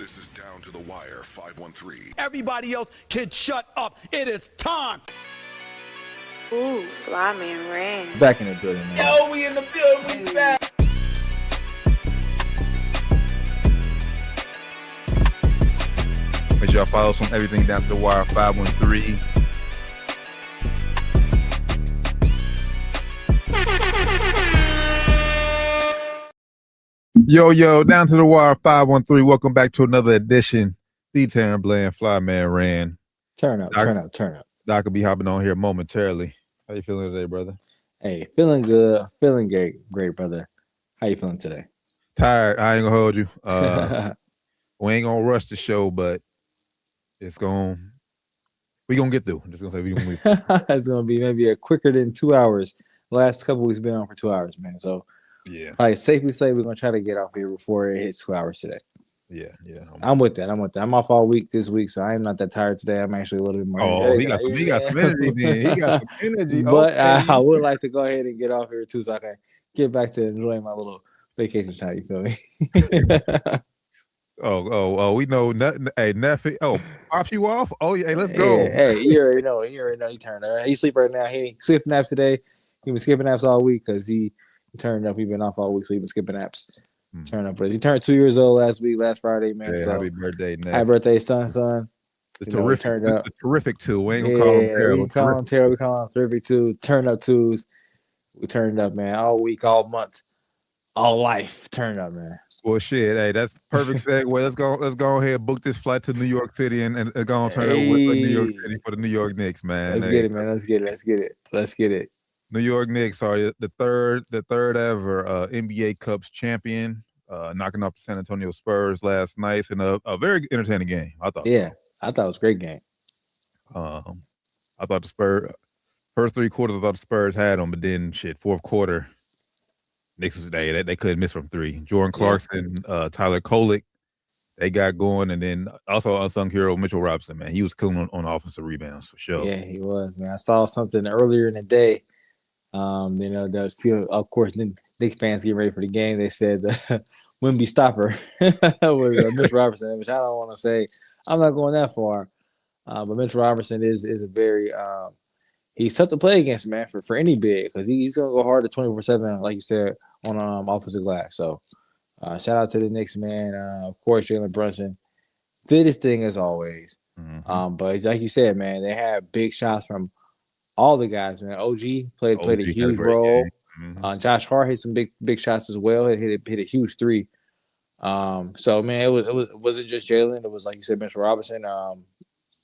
This is Down to the Wire 513. Everybody else can shut up. It is time. Ooh, fly man ran. Back in the building, man. Yo, we in the building, we back. Make sure y'all follow us on everything Down to the Wire 513. Yo, Down to the Wire 513. Welcome back to another edition. The Taryn Bland, Fly Man Ran. Turn up. Doc will be hopping on here momentarily. How you feeling today, brother? Hey, feeling good. Feeling great, brother. How you feeling today? Tired. I ain't gonna hold you. We ain't gonna rush the show, but we gonna get through. I'm just gonna say we gonna get through. It's gonna be maybe a quicker than 2 hours. Last couple weeks been on for 2 hours, man. So yeah, probably safely say we're gonna try to get off here before it hits 2 hours today. Yeah. I'm with that. I'm off all week this week, so I am not that tired today. I'm actually a little bit more. Oh, he got some energy then. He got some energy. But okay. I would like to go ahead and get off here too, so I can get back to enjoying my little vacation time. You feel me? Oh, we know nothing. Hey, Neffy. Oh, pops you off? Oh, yeah. Hey, let's go. Hey, you already know. He turned up. He sleep right now. He sleep naps today. He was skipping naps all week because he turned up. He been off all week, so he been skipping naps. Turn up, but he turned 2 years old last Friday, man. Yeah, so happy birthday, Neff. Happy birthday, son. The terrific two. We ain't gonna call them terrible. terrible. We call them terrible. We call them terrific twos. Turn up twos. We turned up, man. All week, all month, all life. Turn up, man. Well, shit. Hey, that's perfect segue. Let's go ahead and book this flight to New York City and go on turn up with New York City for the New York Knicks, man. Let's get it, man. Let's get it. New York Knicks are the third ever NBA Cups champion, knocking off the San Antonio Spurs last night in a very entertaining game, I thought. Yeah, I thought it was a great game. I thought the Spurs, first 3 quarters, I thought the Spurs had them, but then fourth quarter, Knicks they couldn't miss from 3. Jordan Clarkson, Tyler Kolek, they got going, and then also unsung hero Mitchell Robinson, man, he was killing on offensive rebounds for sure. Yeah, he was, man. I saw something earlier in the day. There was few, of course, Knicks fans getting ready for the game. They said the Wemby stopper was Mitch Robertson, which I don't want to say. I'm not going that far, but Mitch Robertson is a very he's tough to play against, man, for any big, because he's gonna go hard at 24/7, like you said, on offensive glass. So shout out to the Knicks, man. Of course, Jalen Brunson did his thing as always. Mm-hmm. But like you said, man, they had big shots from all the guys, man. OG played a huge role. Mm-hmm. Josh Hart hit some big shots as well. Hit a huge 3. So man, it wasn't just Jalen. It was, like you said, Mitchell Robinson.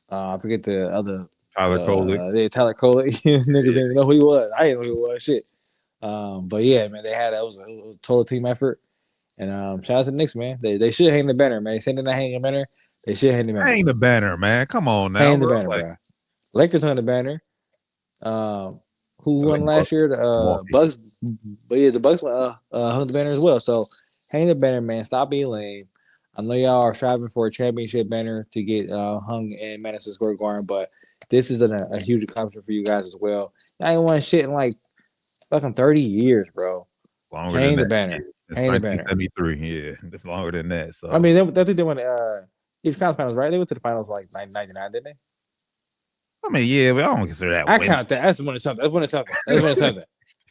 I forget the other Tyler Kolek. Tyler Kolek. Niggas didn't even know who he was. I didn't know who he was. Shit. But yeah, man, they had it was a total team effort. And shout out to the Knicks, man. They should hang the banner, man. They said they're not hanging the banner. They should hang the banner. Hang the banner, man. Come on now. Hang the banner, bro. Lakers hung the banner. Who won last year? The Bucks, but yeah, the Bucks hung the banner as well. So hang the banner, man. Stop being lame. I know y'all are striving for a championship banner to get hung in Madison Square Garden, but this is a huge accomplishment for you guys as well. I ain't won shit in like fucking 30 years, bro. Longer hang than the that. banner. Hang the banner. 73, yeah, it's longer than that. So I mean, I think they went each conference finals, right? They went to the finals like 99, didn't they? I mean, yeah, but I don't consider that. I count that. That's one of something.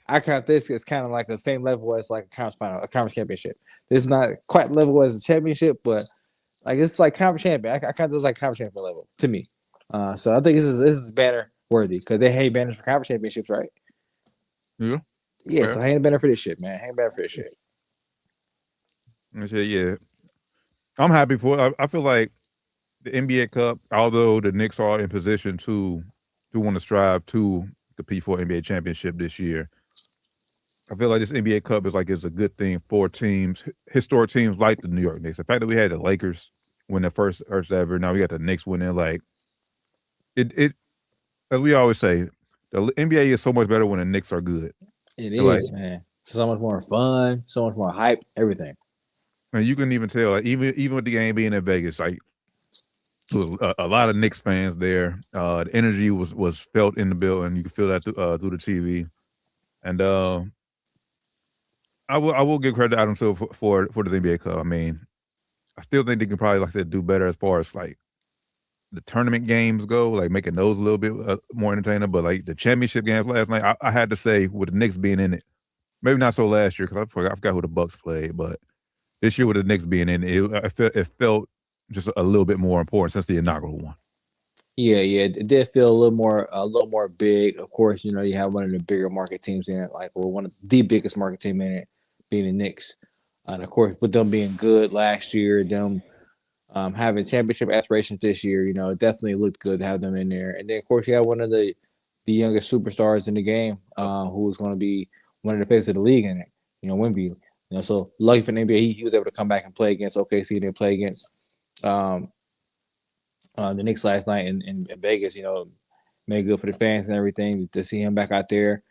I count this as kind of like the same level as like a conference final, a conference championship. This is not quite level as a championship, but like it's like conference champion. I count this like conference champion level to me. So I think this is banner worthy because they hang banners for conference championships, right? Yeah. Yeah. Fair. So hang the banner for this shit, man. Hang the banner for this shit. Yeah. I'm happy for it. I feel like the NBA Cup, although the Knicks are in position to want to strive to compete for NBA championship this year, I feel like this NBA Cup is a good thing for teams, historic teams like the New York Knicks. The fact that we had the Lakers win the first ever, now we got the Knicks winning. Like it, as we always say, the NBA is so much better when the Knicks are good. It is, man. So much more fun, so much more hype, everything. And you can even tell, like even with the game being in Vegas, like a lot of Knicks fans there. The energy was felt in the building. You can feel that through the TV, and I will give credit to Adam Silver for the NBA Cup. I mean, I still think they can probably, like I said, do better as far as like the tournament games go, like making those a little bit more entertaining. But like the championship games last night, I had to say with the Knicks being in it, maybe not so last year because I forgot who the Bucks played, but this year with the Knicks being in it, it felt just a little bit more important since the inaugural one. Yeah, it did feel a little more big. Of course, you have one of the bigger market teams in it, one of the biggest market team in it, being the Knicks. And of course, with them being good last year, them having championship aspirations this year, it definitely looked good to have them in there. And then, of course, you have one of the youngest superstars in the game, who was going to be one of the faces of the league in it. Wemby. So lucky for the NBA, he was able to come back and play against OKC and then play against the Knicks last night in Vegas. Made good for the fans and everything to see him back out there.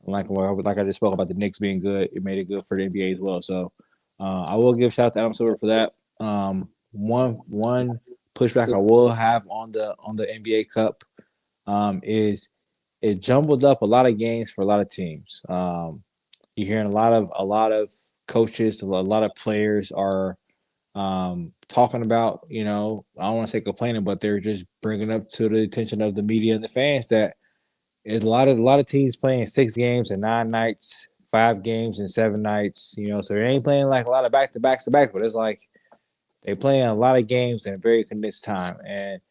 Like I just spoke about the Knicks being good, it made it good for the NBA as well. So I will give shout out to Adam Silver for that. One pushback I will have on the NBA Cup is it jumbled up a lot of games for a lot of teams. You're hearing a lot of coaches, a lot of players are talking about, I don't want to say complaining, but they're just bringing up to the attention of the media and the fans that it's a lot of teams playing 6 games and 9 nights, 5 games and 7 nights, so they ain't playing like a lot of back-to-backs, but it's like they're playing a lot of games in a very condensed time. And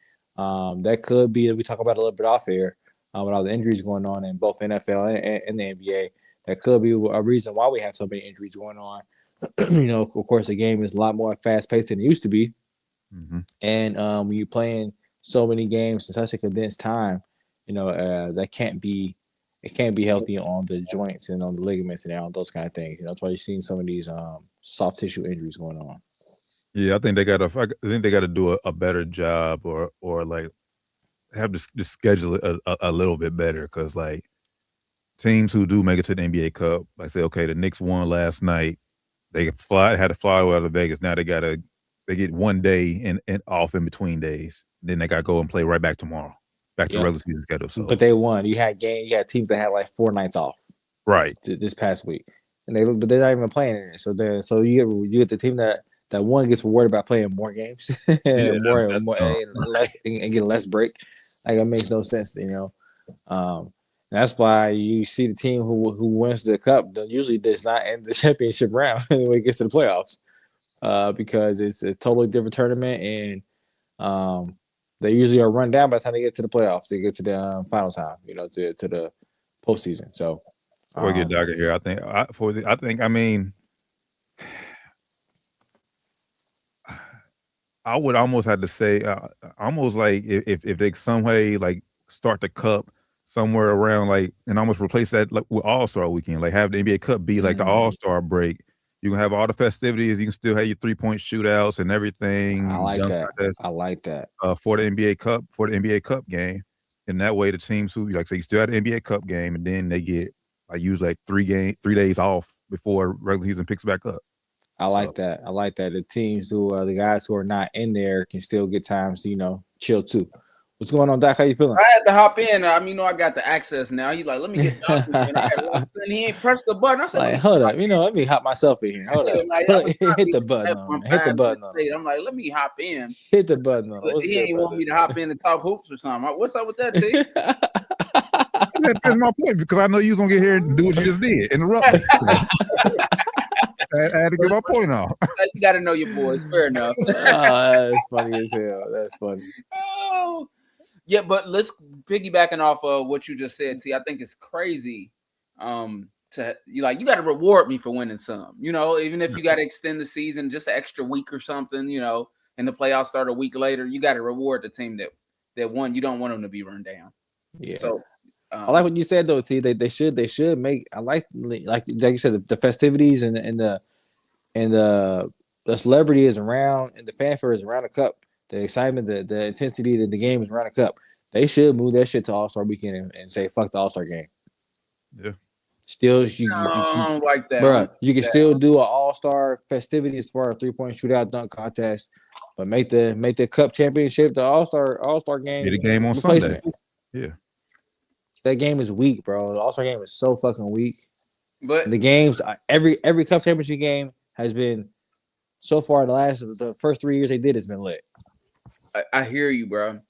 that could be, we talk about a little bit off air, with all the injuries going on in both NFL and the NBA. That could be a reason why we have so many injuries going on. Of course, the game is a lot more fast-paced than it used to be. Mm-hmm. And when you're playing so many games in such a condensed time, that can't be healthy on the joints and on the ligaments and on those kind of things. That's why you're seeing some of these soft tissue injuries going on. Yeah, I think they got to do a better job or like have to schedule it a little bit better, because like teams who do make it to the NBA Cup, like say, okay, the Knicks won last night, they had to fly out of Vegas. Now they get 1 day and off in between days. Then they got to go and play right back tomorrow, back to regular season schedule. So, but they won. You had teams that had like 4 nights off, right, this past week, and they're not even playing in it. So you get the team that one gets rewarded by playing more games, and more and less and get less break. Like, it makes no sense, that's why you see the team who wins the cup usually does not end the championship round when it gets to the playoffs, because it's a totally different tournament, and they usually are run down by the time they get to the playoffs. They get to the final time, to the postseason. So before we get darker here, I would almost have to say, almost like if they some way like start the cup somewhere around like, and almost replace that like with All-Star weekend, like have the NBA Cup be like the All-Star break. You can have all the festivities. You can still have your 3-point shootouts and everything. I like that. For the NBA Cup game, and that way the teams who, like, say, you still have the NBA Cup game, and then they get usually like 3 days off before regular season picks back up. I like that. The teams who are the guys who are not in there can still get times to chill too. What's going on, Doc? How you feeling? I had to hop in. I got the access now. He's like, let me get Doc in. He ain't pressed the button. I said, like, hold up. Let me hop myself in here. Hold up. Hit the button on it. Hit the button on it. I'm like, let me hop in. Hit the button on it. He ain't want me to hop in and talk hoops or something. What's up with that, T? That's my point, because I know you was going to get here and do what you just did. Interrupt me. So. I had to get my point off. You got to know your boys. Fair enough. That's funny as hell. That's funny. Oh. Yeah, but let's piggybacking off of what you just said, T. I think it's crazy. You got to reward me for winning some. Even if you got to extend the season just an extra week or something, and the playoffs start a week later, you got to reward the team that won. You don't want them to be run down. Yeah. So I like what you said though, T. They should make. I like you said, the festivities and the celebrity is around and the fanfare is around the cup. The excitement, the intensity of the game is around the cup. They should move that shit to All-Star weekend and say fuck the All-Star game. Yeah. Still, I don't like that, bro. You can still do an All-Star festivity as far as 3-point shootout, dunk contest, but make the Cup championship the All-Star game. Get a game on Sunday. Yeah. That game is weak, bro. The All-Star game is so fucking weak. But the games, every Cup championship game has been so far the first 3 years they did has been lit. I hear you, bro.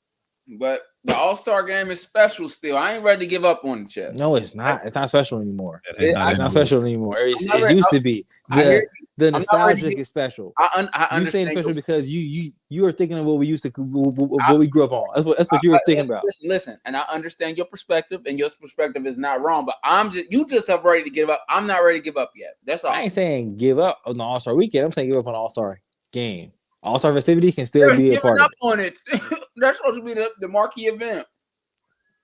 But the All-Star game is special still. I ain't ready to give up on it, Chip. No, it's not. It's not special anymore. It's It's not special anymore. It ready- used to be. I hear The I'm not ready nostalgic to- is special. I You saying understand. special because you are thinking of what we used to, what we grew up on. That's what you were thinking about. Listen, and I understand your perspective, and your perspective is not wrong. But you just have ready to give up. I'm not ready to give up yet. That's all. I ain't saying give up on the All-Star weekend. I'm saying give up on the All-Star game. All-Star festivity can still They're be a giving part up of it. on it. That's supposed to be the marquee event.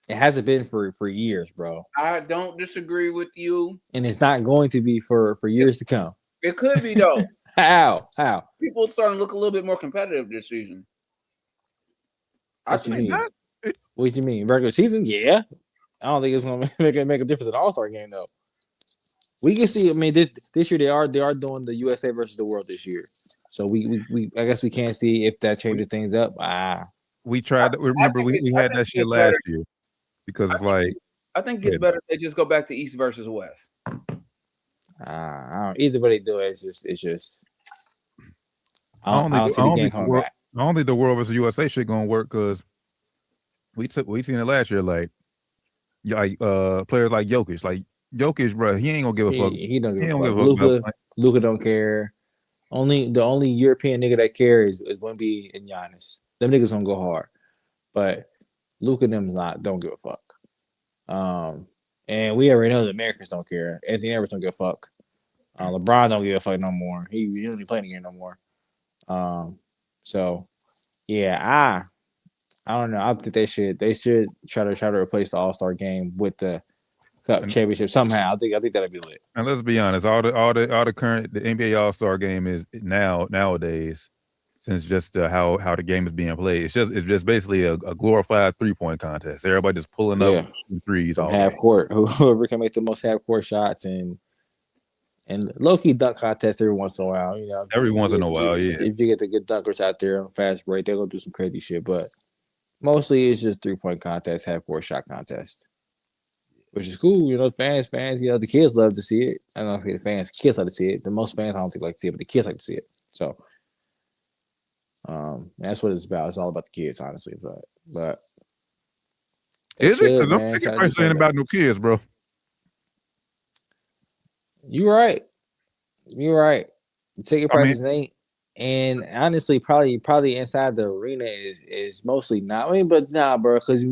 It hasn't been for years, bro. I don't disagree with you. And it's not going to be for years to come. It could be though. How? People starting to look a little bit more competitive this season. What you mean? What you mean? Regular season? Yeah. I don't think it's gonna make a difference in the All-Star game though. We can see. I mean, this year they are doing the USA versus the world this year. So we I guess we can't see if that changes things up. We tried. Remember, we had that shit last year because it's like. I think it's better if they just go back to East versus West. Either way they do it, it's just. I don't see the game coming back. I don't think the world versus USA shit gonna work because we seen it last year. Like players like Jokic, bro, he ain't gonna give a fuck. He don't give a fuck. Luka don't care. The only European nigga that cares is Wemby and Giannis. Them niggas gonna go hard, but Luka them don't give a fuck. And we already know the Americans don't care. Anthony Edwards don't give a fuck. LeBron don't give a fuck no more. He don't even play the game no more. So yeah, I don't know. I think they should try to replace the All-Star game with the Cup championship somehow. I think that'd be lit. And let's be honest, all the current the NBA All-Star game is nowadays, since just how the game is being played, it's just basically a glorified 3-point contest. Everybody just pulling up threes all half day. Court. Whoever can make the most half court shots and low-key dunk contest every once in a while. You know, every once in a while, if you get the good dunkers out there on fast break, they're gonna do some crazy shit. But mostly it's just 3-point contest, half court shot contest, which is cool. You know, fans. You know, the kids love to see it. I don't know if the fans, kids like to see it. The most fans I don't think like to see it, but the kids like to see it. So, that's what it's about. It's all about the kids, honestly. But is it? Because I'm ticket prices ain't about no kids, bro. You're right. The ticket prices ain't. And honestly, probably inside the arena is mostly not. I mean, but nah, bro, because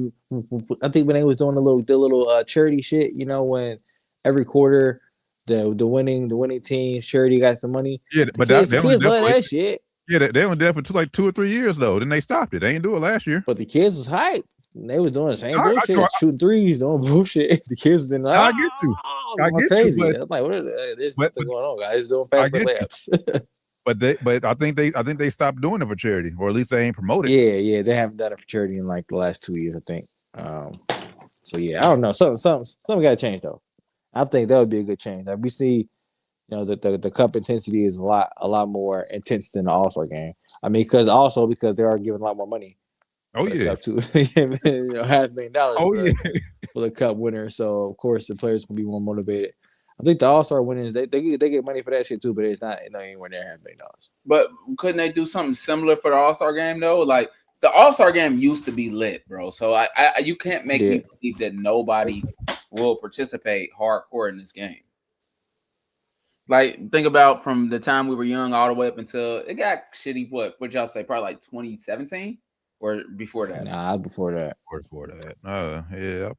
I think when they was doing the little charity shit, you know, when every quarter the winning team charity got some money. Yeah, but the kids love that shit. Yeah, they were there for 2 or 3 years though. Then they stopped it. They didn't do it last year. But the kids was hyped. They was doing the same bullshit, shooting threes, doing bullshit. The kids was in like, I get you. I get crazy. you. I'm like, what is going on, guys? Doing fast break layups. But I think they stopped doing it for charity, or at least they ain't promoted. Yeah, they haven't done it for charity in like the last 2 years, I think. So yeah, I don't know. Something got to change though. I think that would be a good change. Like we see, you know, the cup intensity is a lot more intense than the All-Star game. I mean, because they are giving a lot more money. Oh yeah, to $500,000. Oh yeah, for the cup winner. So of course the players can be more motivated. I think the All-Star winners they get money for that shit too, but it's not anywhere near $500,000. But couldn't they do something similar for the All-Star game though? Like the All-Star game used to be lit, bro. So I you can't make me believe that nobody will participate hardcore in this game. Like think about from the time we were young all the way up until it got shitty. What y'all say? Probably like 2017 or before that? Nah, before that. Yeah.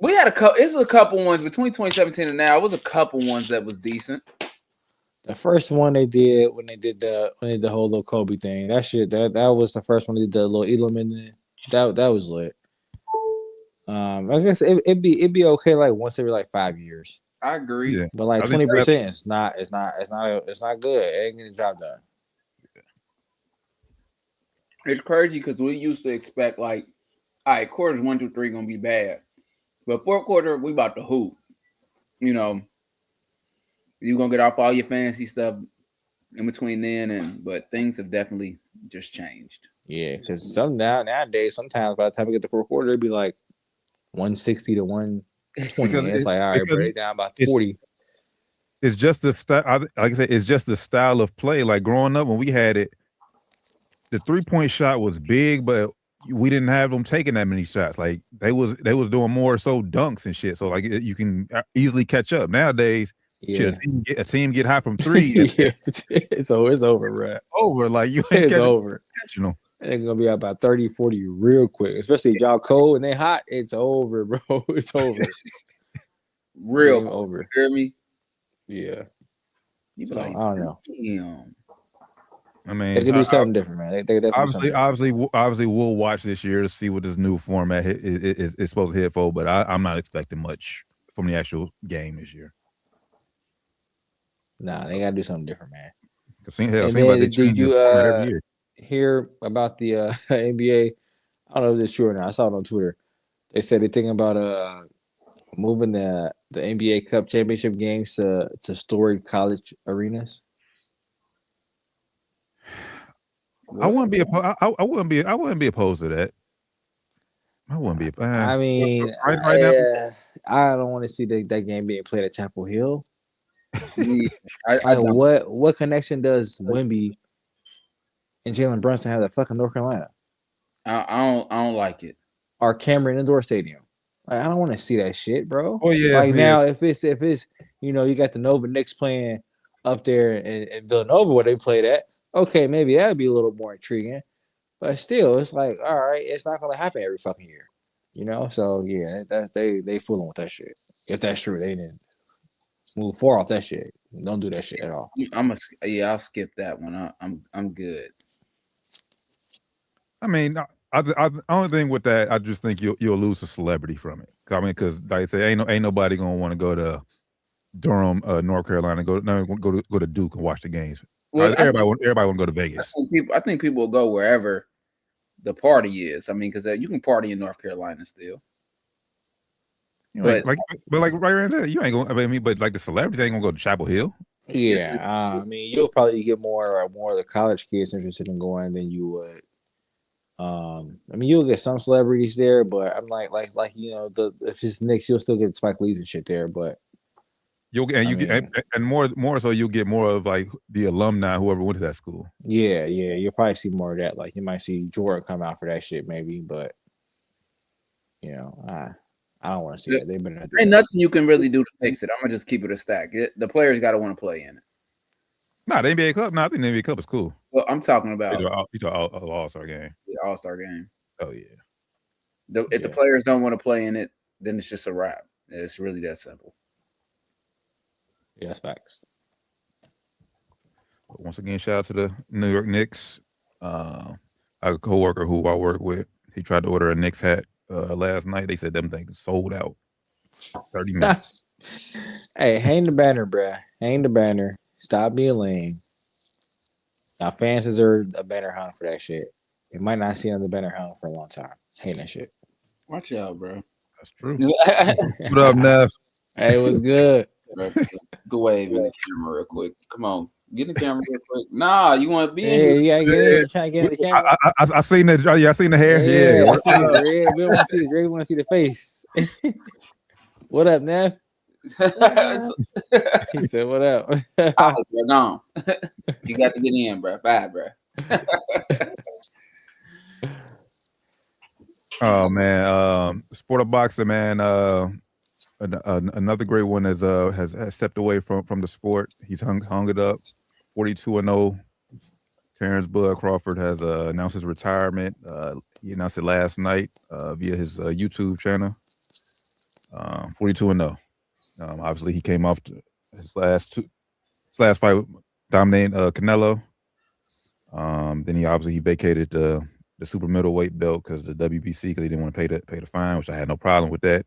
We had a couple ones between 2017 and now. It was a couple ones that was decent. The first one they did when they did the whole little Kobe thing. That shit that was the first one they did the little Elam in there. That was lit. I guess it'd be okay like once every like 5 years. I agree. Yeah. But like 20% it's not good. It ain't getting the job done. It's crazy because we used to expect like, all right, quarters 1, 2, 3 gonna be bad. But fourth quarter, we about to hoop. You know, you're going to get off all your fancy stuff in between then. But things have definitely just changed. Yeah, because nowadays, sometimes by the time we get the fourth quarter, it'd be like 160 to 120. It's like, all right, bro, they down about 40. it's just the style. Like I said, it's just the style of play. Like growing up when we had it, the 3-point shot was big, but we didn't have them taking that many shots. Like they was doing more so dunks and shit. So like you can easily catch up. Nowadays, Yeah. shit, a team get high from 3. Yeah, it's over, bro. Over. Like you ain't It's over. You know. It's gonna be about 30, 40 real quick. Especially if y'all cold and they hot. It's over, bro. It's over. Real Game over. You hear me? Yeah. You So, like, I don't know. damn. I mean, They could do something different, man. They definitely obviously, we'll watch this year to see what this new format is supposed to hit for. But I'm not expecting much from the actual game this year. Nah, they gotta do something different, man. Did you every year. hear about the NBA? I don't know if it's true or not. I saw it on Twitter. They said they're thinking about moving the NBA Cup championship games to storied college arenas. I wouldn't be opposed to that. I wouldn't be. I mean, right now, I don't want to see that game being played at Chapel Hill. I what connection does Wemby and Jalen Brunson have to fucking North Carolina? I don't like it. Or Cameron Indoor Stadium. Like, I don't want to see that shit, bro. Oh yeah. Like now, if it's you got the Nova Knicks playing up there in Villanova where they played at, okay, maybe that'd be a little more intriguing. But still, it's like, all right, it's not gonna happen every fucking year, you know. So yeah, they fooling with that shit. If that's true, they didn't move far off that shit. Don't do that shit at all. I'll skip that one. I'm good. I mean, the only thing with that, I just think you'll lose a celebrity from it. I mean, because like I say, ain't nobody gonna want to go to Durham, North Carolina, go to Duke and watch the games. Well, everybody want to go to Vegas. I think people will go wherever the party is. I mean, because you can party in North Carolina still. You know, but right around there, you ain't going. I mean, but like the celebrities ain't gonna go to Chapel Hill. Yeah, I mean, you'll probably get more of the college kids interested in going than you would. I mean, you'll get some celebrities there, but I'm like if it's Knicks, you'll still get Spike Lee's and shit there, but more so you'll get more of like the alumni, whoever went to that school. Yeah, you'll probably see more of that. Like you might see Jordan come out for that shit, maybe, but I don't want to see that. They've been ain't nothing you can really do to fix it. I'm gonna just keep it a stack. The players got to want to play in it. Nah, the NBA Cup. I think the NBA Cup is cool. Well, I'm talking about All-Star game. The All-Star game. Oh yeah. If the players don't want to play in it, then it's just a wrap. It's really that simple. Yeah, that's facts. Once again, shout out to the New York Knicks. I have a coworker who I work with. He tried to order a Knicks hat last night. They said them things sold out. 30 minutes. Hey, hang the banner, bruh. Hang the banner. Stop being lame. Now, fans deserve a banner hung for that shit. You might not see another banner hung for a long time. Hate that shit. Watch out, bro. That's true. What up, Neff? Hey, what's good? Go wave in the camera real quick. Come on. Get in the camera real quick. Nah, you want to be in here? Yeah, trying to get in the camera. I seen the I seen the hair. Yeah. I seen the red. We don't want to see the gray. We want to see the face. What up, Neff? He said, "What up?" You're gone. You got to get in, bro. Bye, bro. Oh man, Sport of Boxing, man. Another great one has stepped away from the sport. He's hung it up. 42-0. Terrence Bud Crawford has announced his retirement. He announced it last night via his YouTube channel. 42-0. Obviously, he came off his last fight dominating Canelo. Then he vacated the super middleweight belt because the WBC because he didn't want to pay the fine, which I had no problem with that.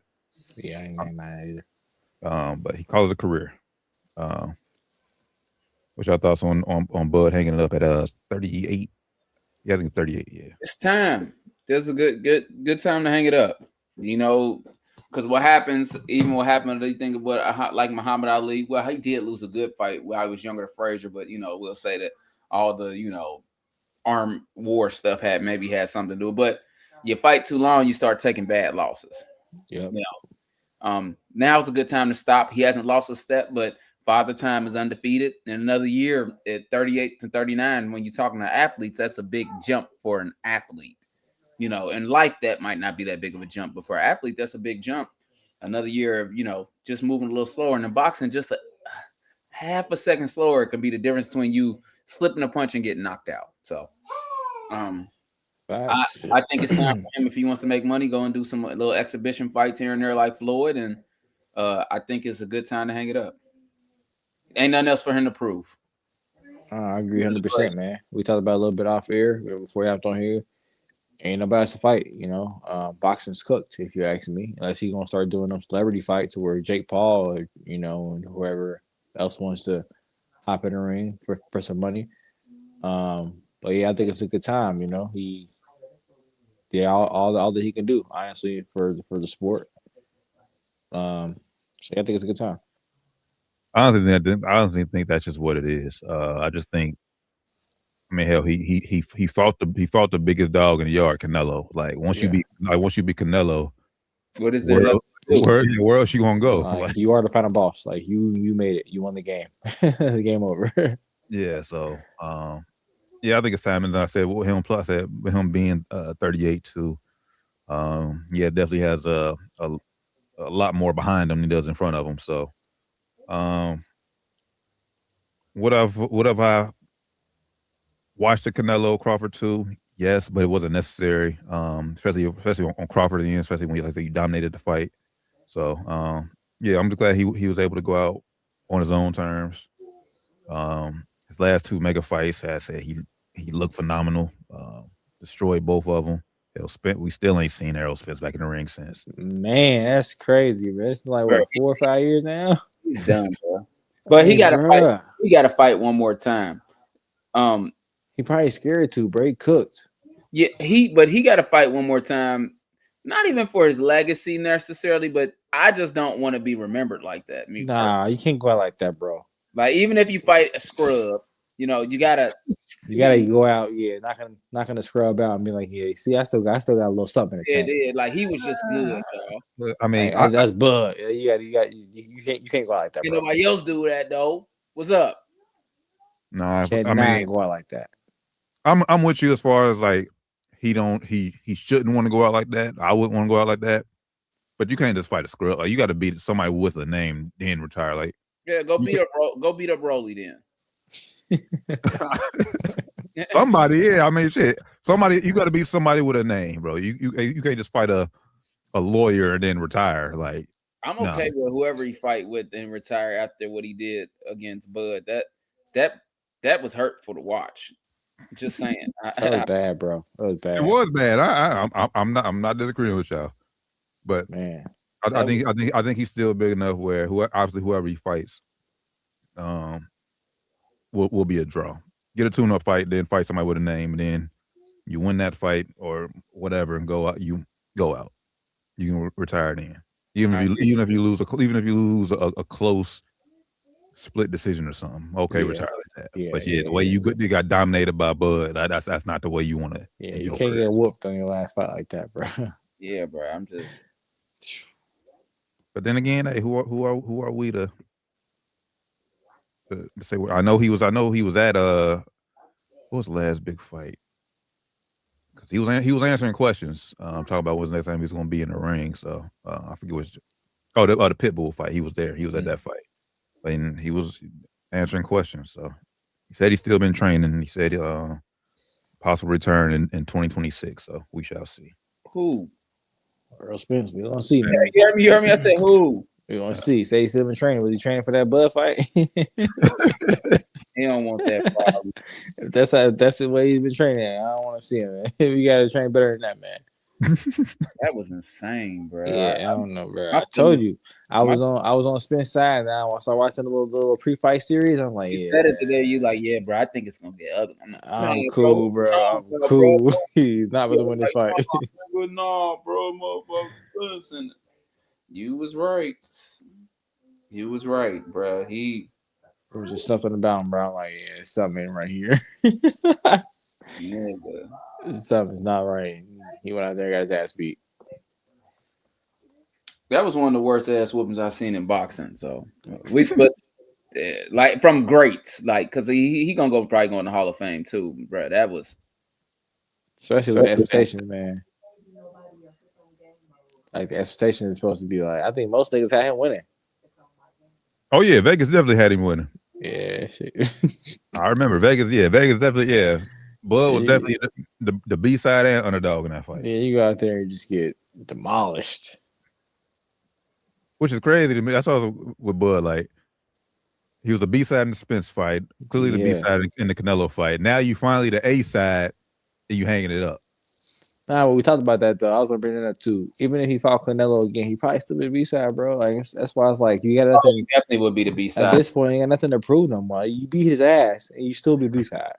Yeah, I ain't mad either. But he calls it a career. What's your thoughts on Bud hanging it up at 38? Yeah, I think it's 38. Yeah, it's time. There's a good time to hang it up. Because what happened, you think about like Muhammad Ali. Well, he did lose a good fight while he was younger to Frazier, but we'll say that all the armed war stuff had something to do. But you fight too long, you start taking bad losses. Yeah. Now's a good time to stop. He hasn't lost a step, but Father Time is undefeated. In another year at 38 to 39, when you're talking to athletes, that's a big jump for an athlete. You know, in life, that might not be that big of a jump, but for an athlete, that's a big jump. Another year of, just moving a little slower. And in boxing, just a half a second slower can be the difference between you slipping a punch and getting knocked out. So, I think it's time for him, if he wants to make money, go and do some little exhibition fights here and there like Floyd. And I think it's a good time to hang it up. Ain't nothing else for him to prove. I agree 100%, man. We talked about it a little bit off air before you hopped on here. Ain't nobody else to fight, boxing's cooked, if you ask me, unless he's going to start doing them celebrity fights where Jake Paul, or, and whoever else wants to hop in the ring for some money. But yeah, I think it's a good time, he all that he can do, honestly, for the sport. So yeah, I think it's a good time. I honestly think that's just what it is. I just think, I mean, hell, he fought the biggest dog in the yard, Canelo. Like once you beat Canelo, what is there? Where else you gonna go? Like, you are the final boss. Like you made it. You won the game. The game over. Yeah. So, yeah, I think it's time. And then I said, well, him being 38 too. Yeah, definitely has a lot more behind him than he does in front of him. So, what have I watched the Canelo Crawford too? Yes, but it wasn't necessary. Especially on Crawford at the end, especially when you dominated the fight. So, yeah, I'm just glad he was able to go out on his own terms. His last two mega fights, I said he looked phenomenal. Destroyed both of them. We still ain't seen Errol Spence back in the ring since. Man, that's crazy, bro. It's like what, 4 or 5 years now. He's done, bro. But he got to fight. He got to fight one more time. He probably scared to, bro. He cooked. Yeah, but he got to fight one more time. Not even for his legacy necessarily, but I just don't want to be remembered like that. Nah, you can't go out like that, bro. Like, even if you fight a scrub, you gotta go out, not gonna scrub out and be like, yeah, see, I still got a little something in the tank. Yeah, like he was just good, y'all. I mean, that's Bud. You can't go out like that, bro. Nobody else do that though. What's up? No, I mean, go out like that. I'm with you as far as like he shouldn't want to go out like that. I wouldn't want to go out like that. But you can't just fight a scrub. Like, you got to beat somebody with a name, then retire. Like, yeah, go beat up Rolly then. Somebody, yeah. I mean, shit. Somebody, you got to be somebody with a name, bro. You can't just fight a lawyer and then retire. Like, I'm okay with whoever he fight with and retire after what he did against Bud. That was hurtful to watch. Just saying. That was bad, bro. That was bad. It was bad. I'm not disagreeing with y'all, but man, I think he's still big enough where whoever he fights, will be a draw. Get a tune-up fight, then fight somebody with a name, and then you win that fight or whatever, and go out. You go out. You can retire then. Even if you lose a close split decision or something, okay, retire like that. Yeah, but the way you got dominated by Bud, that's not the way you want to. Yeah, you can't get whooped on your last fight like that, bro. Yeah, bro. I'm just. But then again, hey, who are we to say? I know he was at what was the last big fight? Because he was answering questions. Talking about when's the next time he was going to be in the ring. So I forget which. Oh, the Pitbull fight. He was there. He was at that fight. And he was answering questions. So he said he's still been training. He said possible return in 2026. So we shall see. Who? Errol Spence. We gonna see, man. You heard me? I said who? We gonna see. Say he's still been training. Was he training for that Bud fight? He don't want that problem. If that's the way he's been training, I don't want to see him, man. We gotta train better than that, man. That was insane, bro. Yeah, I don't know, bro. I told you. I was on Spence side. Now I started watching a little pre-fight series. I'm like, you said it today. You like, yeah, bro. I think it's gonna get ugly. I'm cool, bro. I'm cool. He's not gonna win this fight. No, bro, motherfucker. Listen, you was right. You was right, bro. There was just something about him, bro. I'm like, yeah, it's something right here. Yeah, bro. Something's not right. He went out there, got his ass beat. That was one of the worst ass whoopings I've seen in boxing. So like from greats, like because he gonna probably go in the Hall of Fame too, bro. That was especially with the expectations, man. Like the expectation is supposed to be like, I think most niggas had him winning. Oh yeah, Vegas definitely had him winning. Yeah, shit. I remember Vegas. Yeah, Vegas definitely. Yeah, Bud was definitely the B side and underdog in that fight. Yeah, you go out there and just get demolished, which is crazy to me. That's all with Bud. Like he was a B side in the Spence fight, clearly the B side in the Canelo fight. Now you finally the A side, and you hanging it up. Nah, well, we talked about that though. I was gonna bring that up too. Even if he fought Canelo again, he probably still be the B side, bro. Like that's why it's like you got nothing. He definitely would be the B side at this point. You got nothing to prove no more. You beat his ass, and you still be B side.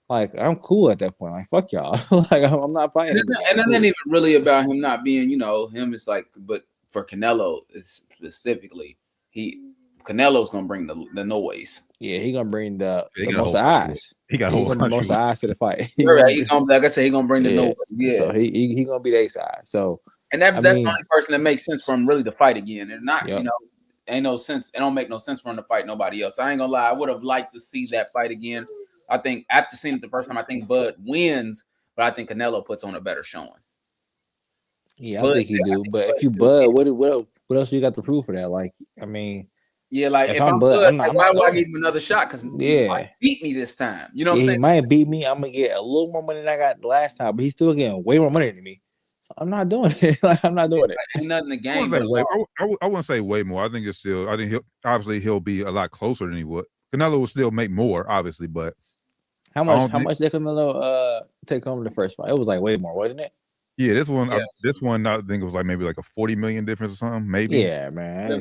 Like I'm cool at that point. Like fuck y'all. Like I'm not fighting. And that ain't even really about him not being, him. It's like, but for Canelo specifically, Canelo's gonna bring the noise. Yeah, he gonna bring the most eyes. He got the most eyes to the fight. Like I said, he gonna bring the noise. Yeah. So he gonna be the A side. So that's the only person that makes sense for him really to fight again. And not ain't no sense. It don't make no sense for him to fight nobody else. I ain't gonna lie. I would have liked to see that fight again. I think after seeing it the first time, I think Bud wins, but I think Canelo puts on a better showing. Yeah, I think he do. But if you Bud, what else you got to prove for that? Like, I mean, yeah, like if I'm Bud, why do I give him another shot? Because he might beat me this time. You know what I'm saying? He might beat me. I'm gonna get a little more money than I got the last time, but he's still getting way more money than me. I'm not doing it. Like I'm not doing it. Ain't nothing to gain. I wouldn't say way more. I think it's still. I think he'll be a lot closer than he would. Canelo will still make more, obviously, but. How much did Canelo take home the first fight? It was like way more, wasn't it? Yeah, this one I think it was like maybe like a 40 million difference or something, maybe. Yeah, man.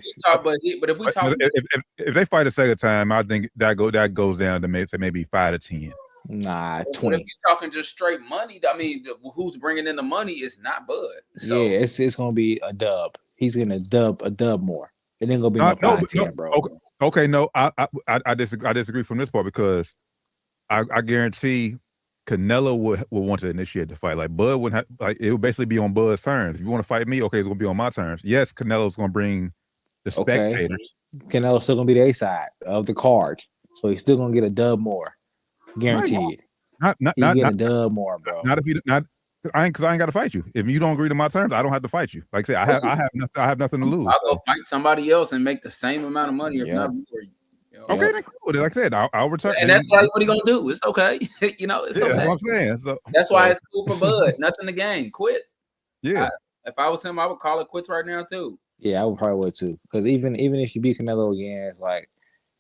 If they fight a second time, I think that goes down to maybe 5 to 10. Nah, 20. But if you're talking just straight money, I mean, who's bringing in the money is not Bud. So. Yeah, it's gonna be a dub. He's gonna dub a dub more. It ain't gonna be no 5-10, bro. Okay, no, I disagree from this part because I guarantee Canelo would want to initiate the fight. Like Bud wouldn't have, like it would basically be on Bud's terms. If you want to fight me, okay, it's gonna be on my terms. Yes, Canelo's gonna bring the spectators. Canelo's still gonna be the A side of the card, so he's still gonna get a dub more, guaranteed. Not a dub more, bro. Not if you not. I ain't got to fight you. If you don't agree to my terms, I don't have to fight you. Like I say, I have nothing to lose. I'll go fight somebody else and make the same amount of money, if not more. Okay, then cool. Like I said, I'll return. And that's like what he gonna do. It's okay. It's okay. That's what I'm saying. That's why it's cool for Bud. Nothing to gain. Quit. Yeah. If I was him, I would call it quits right now too. Yeah, I probably would too. Because even if you beat Canelo again, it's like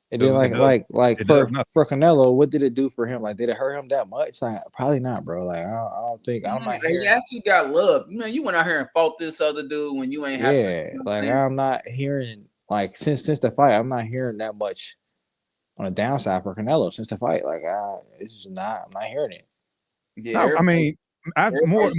it did for Canelo. What did it do for him? Like, did it hurt him that much? Like, probably not, bro. Like, I don't think. I'm not. He actually got love. You went out here and fought this other dude when you ain't. I'm not hearing since the fight. I'm not hearing that much on the downside for Canelo since the fight. Like, it's just not. I'm not hearing it. Yeah, I mean, more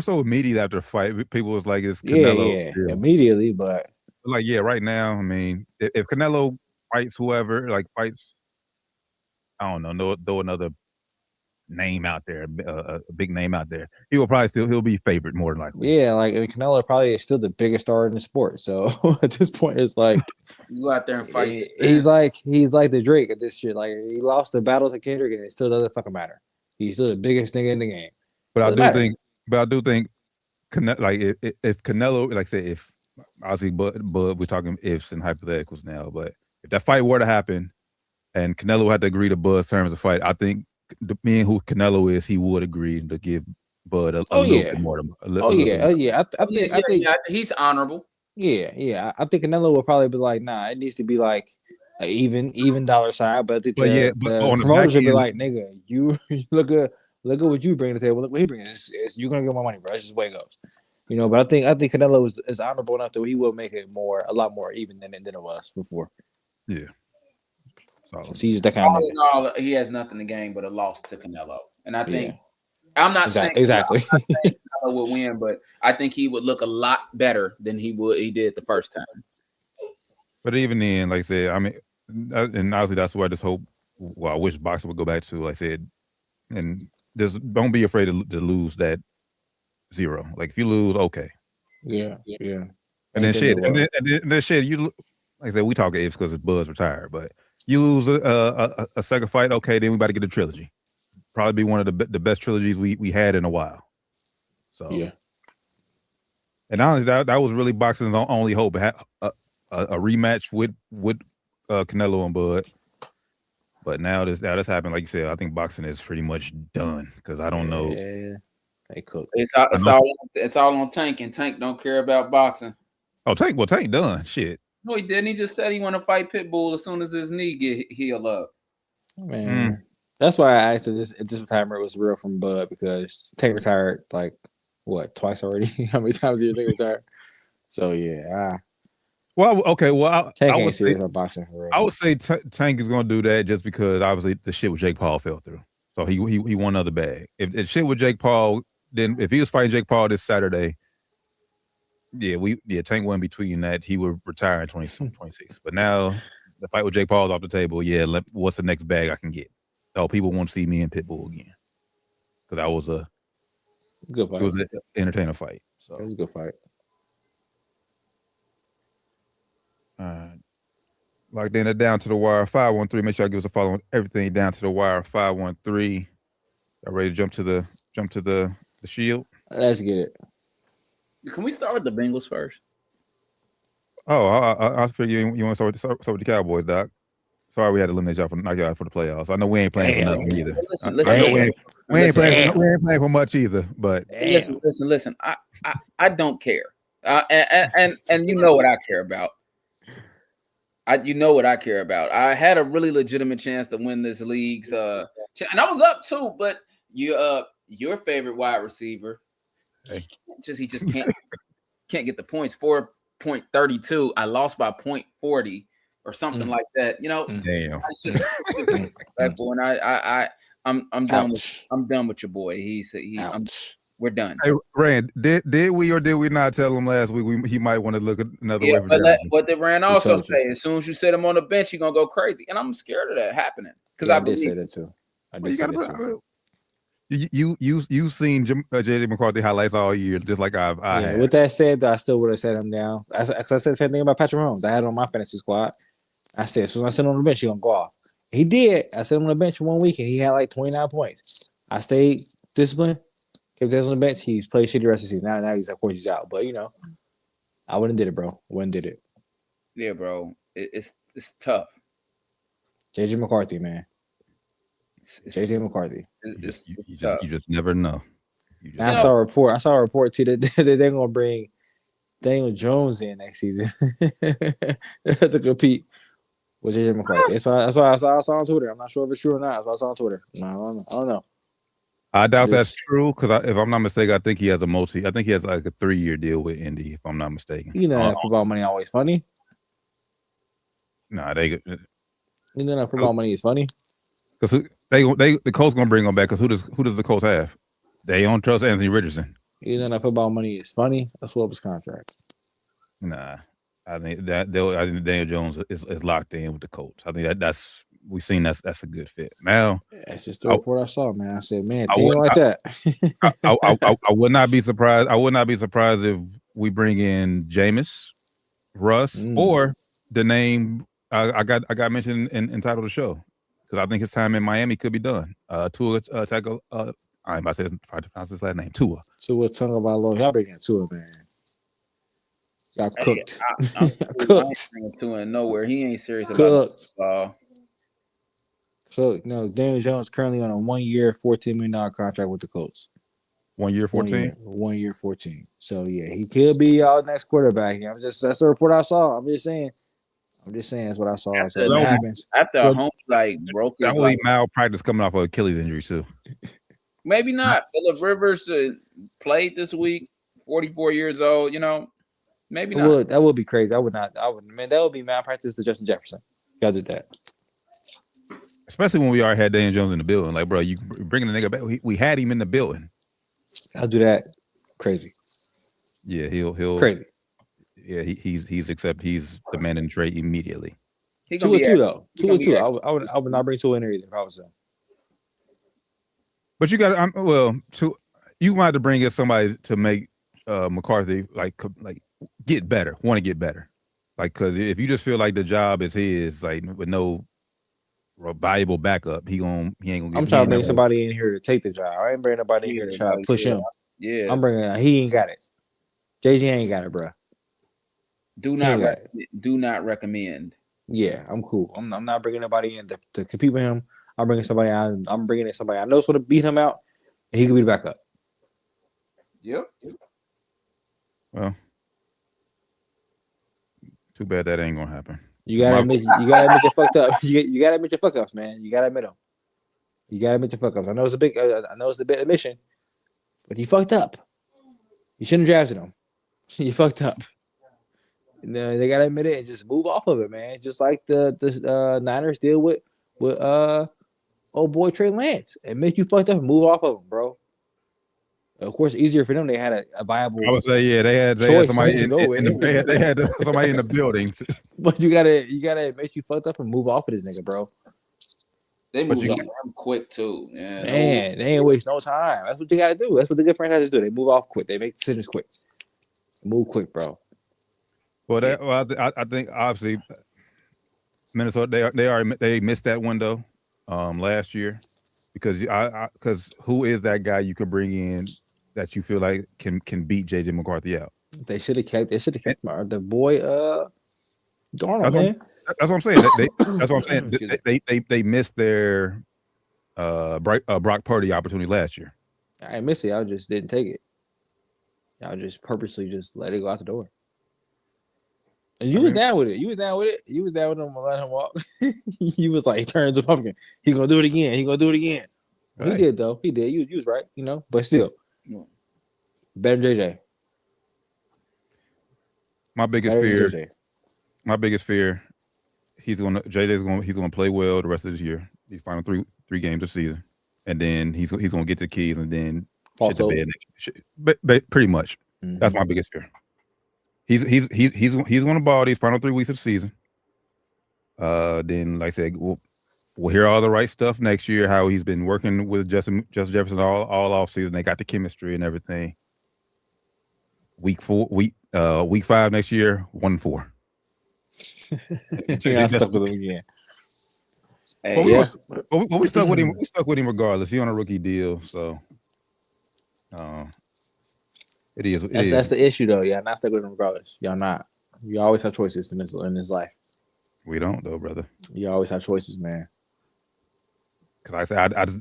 so immediately after the fight, people was like, "It's Canelo." Yeah, immediately, but right now, I mean, if Canelo fights whoever, fights, I don't know, throw another name out there, a big name out there, he'll be favored more than likely. Yeah, Canelo probably is still the biggest star in the sport. So at this point, it's like you go out there and fight. He's like the Drake of this shit. Like he lost the battle to Kendrick, and it still doesn't fucking matter. He's still the biggest nigga in the game. But I do think, if Canelo, like I said, if obviously, but we're talking ifs and hypotheticals now. But if that fight were to happen, and Canelo had to agree to Bud's terms of fight, I think being who Canelo is, he would agree to give Bud a little bit more. I think he's honorable. Yeah. I think Canelo will probably be like, nah, it needs to be like an even dollar sign. But I think the promoters will be like, nigga, you look at what you bring to the table. Look what he brings. You're gonna get my money, bro. That's just the way it goes. But I think Canelo is honorable enough that he will make it a lot more even than it was before. Yeah. So he's that kind of he has nothing to gain but a loss to Canelo. And I think I'm not saying Canelo would win, but I think he would look a lot better than he did the first time. But even then, like I said, I mean, and obviously that's why this whole I wish boxing would go back to, like I said, and just don't be afraid to lose that 0. Like if you lose, okay. Yeah. And then shit, you like I said, we talk ifs because it's Buzz retired, but you lose a second fight, okay, then we about to get a trilogy. Probably be one of the best trilogies we had in a while. So Yeah. And honestly, that was really boxing's only hope. It had a rematch with Canelo and Bud. But now this happened, like you said, I think boxing is pretty much done because I don't know. Yeah, they cooked. It's all on Tank, and Tank don't care about boxing. Oh, Tank done. Shit. No, he didn't. He just said he want to fight Pitbull as soon as his knee get healed up. Man, that's why I asked if this retirement was real from Bud, because Tank retired like what, twice already? How many times did Tank retire? So yeah. Well, okay. Well, Tank ain't serious about boxing for real. I would say Tank is going to do that just because obviously the shit with Jake Paul fell through. So he won another bag. If shit with Jake Paul, then if he was fighting Jake Paul this Saturday, Tank wouldn't be tweeting that he would retire in 2026. But now the fight with Jake Paul's off the table. Yeah, what's the next bag I can get? So people won't see me in Pitbull again because that was a good fight. It was an entertaining fight. So it was a good fight. Like then down to the wire 513. Make sure I give us a follow on everything down to the wire 513. Y'all ready to jump to the shield? Let's get it. Can we start with the Bengals first? Oh, I figure you want to start with the Cowboys, Doc. Sorry, we had to eliminate y'all knock y'all out for the playoffs. I know we ain't playing for nothing either. We ain't playing for much either. But listen. I don't care. And you know what I care about. You know what I care about. I had a really legitimate chance to win this league's and I was up too, but your favorite wide receiver, he just can't get the points. 4.32. I lost by 0.40 or something like that. You know, damn. It's just respectful, and I'm done. I'm done with your boy. We're done. Hey, Rand, did we or did we not tell him last week he might want to look another way for Jefferson? What did Rand also say? As soon as you set him on the bench, you're gonna go crazy, and I'm scared of that happening because I did say that too. I did say that too. You've seen J.J. McCarthy highlights all year, just like I have. With that said, I still would have set him down. I said the same thing about Patrick Mahomes. I had him on my fantasy squad. I said, as soon as I set him on the bench, he's gonna go off. He did. I set him on the bench for 1 week, and he had like 29 points. I stayed disciplined. Kept him on the bench. He's played shitty rest of the season. Now he's of course he's out. But I wouldn't did it, bro. Wouldn't did it. Yeah, bro. It's tough. JJ McCarthy, man. JJ McCarthy. You just never know. I saw a report too that they're gonna bring Daniel Jones in next season to compete with JJ McCarthy. That's what I saw on Twitter. I'm not sure if it's true or not. That's what I saw on Twitter. No, I don't know. I doubt that's true because if I'm not mistaken, I think he has like a 3-year deal with Indy. If I'm not mistaken, football money always funny. Nah, football money is funny because the Colts gonna bring him back. Because who does the Colts have? They don't trust Anthony Richardson. Football money is funny. Let's pull up his contract. Nah, I think Daniel Jones is locked in with the Colts. I think that's. We've seen that's a good fit. Now, that's just the report I saw, man. I said, man, team like that. I would not be surprised. I would not be surprised if we bring in Jameis, Russ, or the name I got mentioned in title of the show because I think his time in Miami could be done. Tua Tagovailoa. I'm about to say try to pronounce his last name. Tua Tagovailoa. Y'all bringing Tua, man. Y'all cooked. I'm cooked. Tua nowhere. He ain't serious about it. So, Daniel Jones currently on a 1-year, $14 million contract with the Colts. 1 year, 14? 1 year, 14. So, yeah, he could be our next quarterback. That's the report I saw. I'm just saying that's what I saw. So it happens. After a home broke his that was malpractice coming off of Achilles injury, too. Maybe not. Phillip Rivers played this week, 44 years old, maybe not. That would be crazy. That would be malpractice to Justin Jefferson. You got to do that. Especially when we already had Daniel Jones in the building. Like, bro, you bringing the nigga back. We had him in the building. I'll do that. Crazy. Yeah, he'll crazy. Yeah, he's the man in the trade immediately. 2-2 though. 2-2. I would not bring Tua in there either if I was him. But you got you might have to bring in somebody to make McCarthy like get better. Want to get better. Like, because if you just feel like the job is his, like with no valuable backup, he ain't gonna get. I'm trying to bring somebody in here to take the job. I ain't bringing nobody in here to try to push him. Yeah, I'm bringing. He ain't got it. JG ain't got it, bro. Do not recommend. Yeah, I'm cool. I'm not bringing nobody in to compete with him. I'm bringing somebody out. I'm bringing in somebody I know so to beat him out, and he can be the backup. Yep. Well, too bad that ain't gonna happen. You gotta admit your fucked up. You gotta admit your fuck ups, man. You gotta admit them. You gotta admit your fuck ups. I know it's a big admission, but you fucked up. You shouldn't have drafted him. You fucked up. They gotta admit it and just move off of it, man. Just like the Niners deal with old boy Trey Lance. Admit you fucked up and move off of him, bro. Of course, easier for them. They had a viable. I would say, yeah, they had somebody they had somebody in the building. But you gotta admit you fucked up and move off of this nigga, bro. They moved off him quick too. Yeah, man, they ain't waste no time. That's what you gotta do. That's what the good franchises do. They move off quick. They make decisions quick. Move quick, bro. Well, I think obviously Minnesota they missed that window last year because who is that guy you could bring in that you feel like can beat JJ McCarthy out? They should have kept the boy Darnold, man. That's what I'm saying. That's what I'm saying. They missed their Brock Purdy opportunity last year. I didn't miss it. I just didn't take it. I just purposely just let it go out the door. And you was down with it. You was down with him. Let him walk. You was like, turns a pumpkin. He's gonna do it again. Right. He did though. He did. You was right. But still, better than JJ. My biggest fear. He's gonna play well the rest of this year. These final three games of the season, and then he's gonna get the keys and then shit the bed. Pretty much, that's my biggest fear. He's gonna ball these final 3 weeks of the season. Then, like I said, we'll hear all the right stuff next year. How he's been working with Justin Jefferson all off season. They got the chemistry and everything. Week 5 next year, 1-4. I stuck with him again. Hey, we stuck with him. We stuck with him regardless. He on a rookie deal, so it is. That's the issue, though. Yeah, not stuck with him regardless. Y'all not. You always have choices in this life. We don't, though, brother. You always have choices, man. Because I just,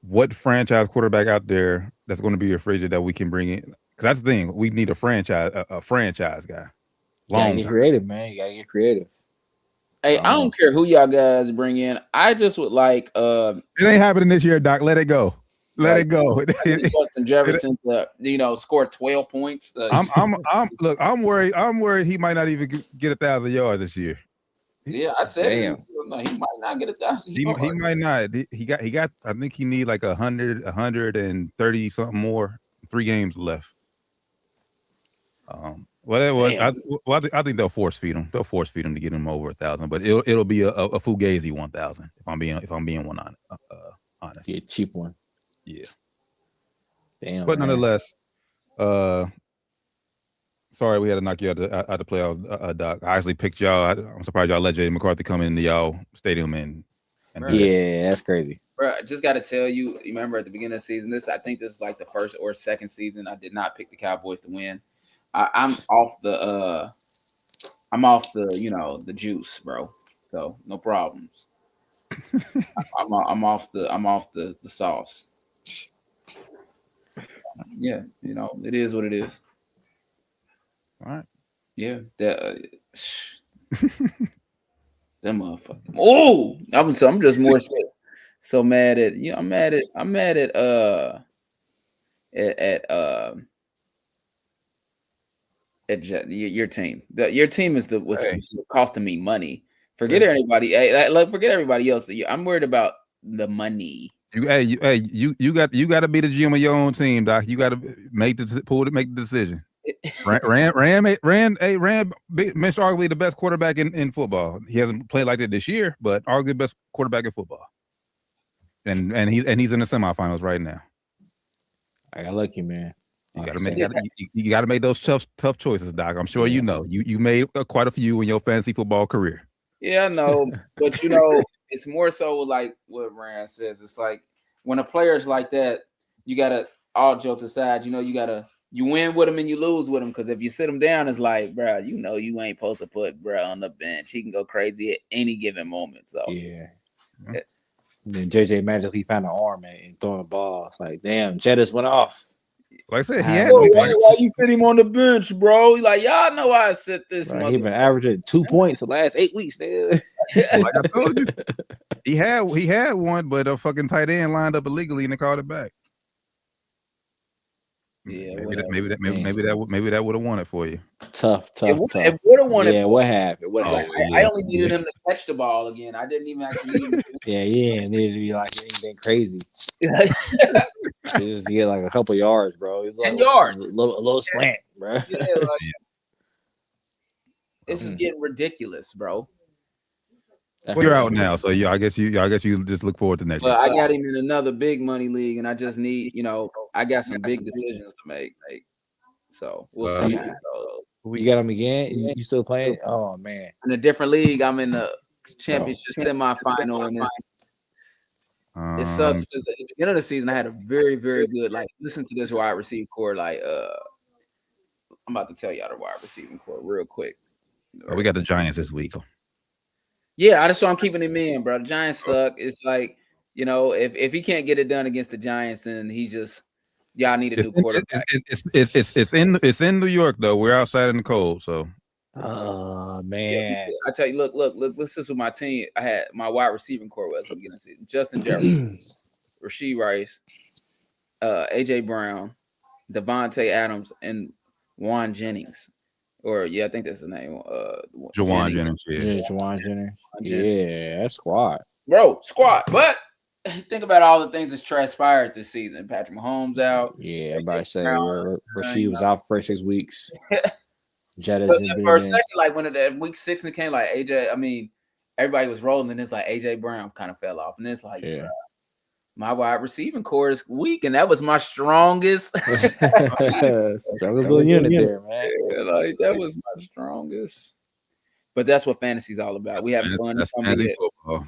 what franchise quarterback out there that's going to be a free agent that we can bring in? Because that's the thing. We need a franchise guy. You gotta get creative, man. You gotta get creative. Hey, I don't care who y'all guys bring in. I just would like. It ain't happening this year, Doc. Let it go. Let it go. Justin Jefferson to score 12 points. I'm worried he might not even get 1,000 yards this year. Yeah, I said he might not get 1,000 yards. He might not. He got I think he need like 130 something more. 3 games left. I think they'll force feed him. They'll force feed him to get him over 1,000, but it'll be a fugazi 1,000 if I'm being honest. Yeah, cheap one. Yeah. Damn. But nonetheless, sorry we had to knock you out the playoffs, Doc. I actually picked y'all. I'm surprised y'all let J.D. McCarthy come into y'all stadium and that's crazy. Bro, I just got to tell you, remember at the beginning of the season, I think this is like the first or second season I did not pick the Cowboys to win. I'm off the the juice, bro. So no problems. I'm off the sauce. Yeah, it is what it is. All right. Yeah, that motherfucker. Oh, I'm just more so mad at I'm mad at your team. Your team is what's costing me money. Forget everybody. Forget everybody else. I'm worried about the money. You got to be the GM of your own team, Doc. You got to make the decision. Ram, Mr. arguably the best quarterback in football. He hasn't played like that this year, but arguably the best quarterback in football. And he's in the semifinals right now. I got lucky, man. You got to make those tough choices, Doc. I'm sure you know. You made quite a few in your fantasy football career. Yeah, I know, but it's more so like what Rand says. It's like when a player's like that, you gotta, all jokes aside, you win with him and you lose with him, because if you sit him down, it's like, bro, you ain't supposed to put bro on the bench. He can go crazy at any given moment. So yeah. And then JJ magically found an arm and throwing the ball. It's like, damn, Jettis went off. Like I said, why you sit him on the bench, bro? He's like, y'all know I sit this. Right, he been averaging 2 points the last 8 weeks, nigga. Like I told you, he had one, but a fucking tight end lined up illegally and they called it back. Yeah, maybe that would have won it for you. Tough. It would have won it. Yeah, what happened? I only needed him to catch the ball again. I didn't even actually need him. Yeah, needed to be like anything crazy. Just get like a couple yards, bro. 10 yards. A little slant, bro. Yeah, this is getting ridiculous, bro. Well, you're out now, so I guess you just look forward to next year. I got him in another big money league, and I just need, I got some big decisions to make. So we'll see. You got him again? You still playing? Oh man! In a different league, I'm in the championship semifinal, and it sucks because at the beginning of the season I had a very, very good. Listen to this wide receiver core. I'm about to tell y'all the wide receiving core real quick. We got the Giants this week. Yeah, I just saw him keeping him in, bro. The Giants suck. It's like, if he can't get it done against the Giants, then y'all need a new quarterback. It's in New York though. We're outside in the cold, so. Oh man! I tell you, look. This is what my team. I had my wide receiving core was at the beginning of the season: Justin Jefferson, Rashee Rice, AJ Brown, Devontae Adams, and Juan Jennings. I think that's the name. Juwan Jennings. Yeah, Juwan Jennings. Yeah, that's squad. Bro, squad. But think about all the things that's transpired this season. Patrick Mahomes out. Yeah, everybody say Rashee was out for 6 weeks. Jettis for a second, when it week 6 and it came, everybody was rolling, and it's like AJ Brown kind of fell off, and it's like, my wide receiving core is weak, and that was my strongest. Strongest little unit there, man. Yeah, that was my strongest. But that's what fantasy's all about. We have fun. That's fantasy football.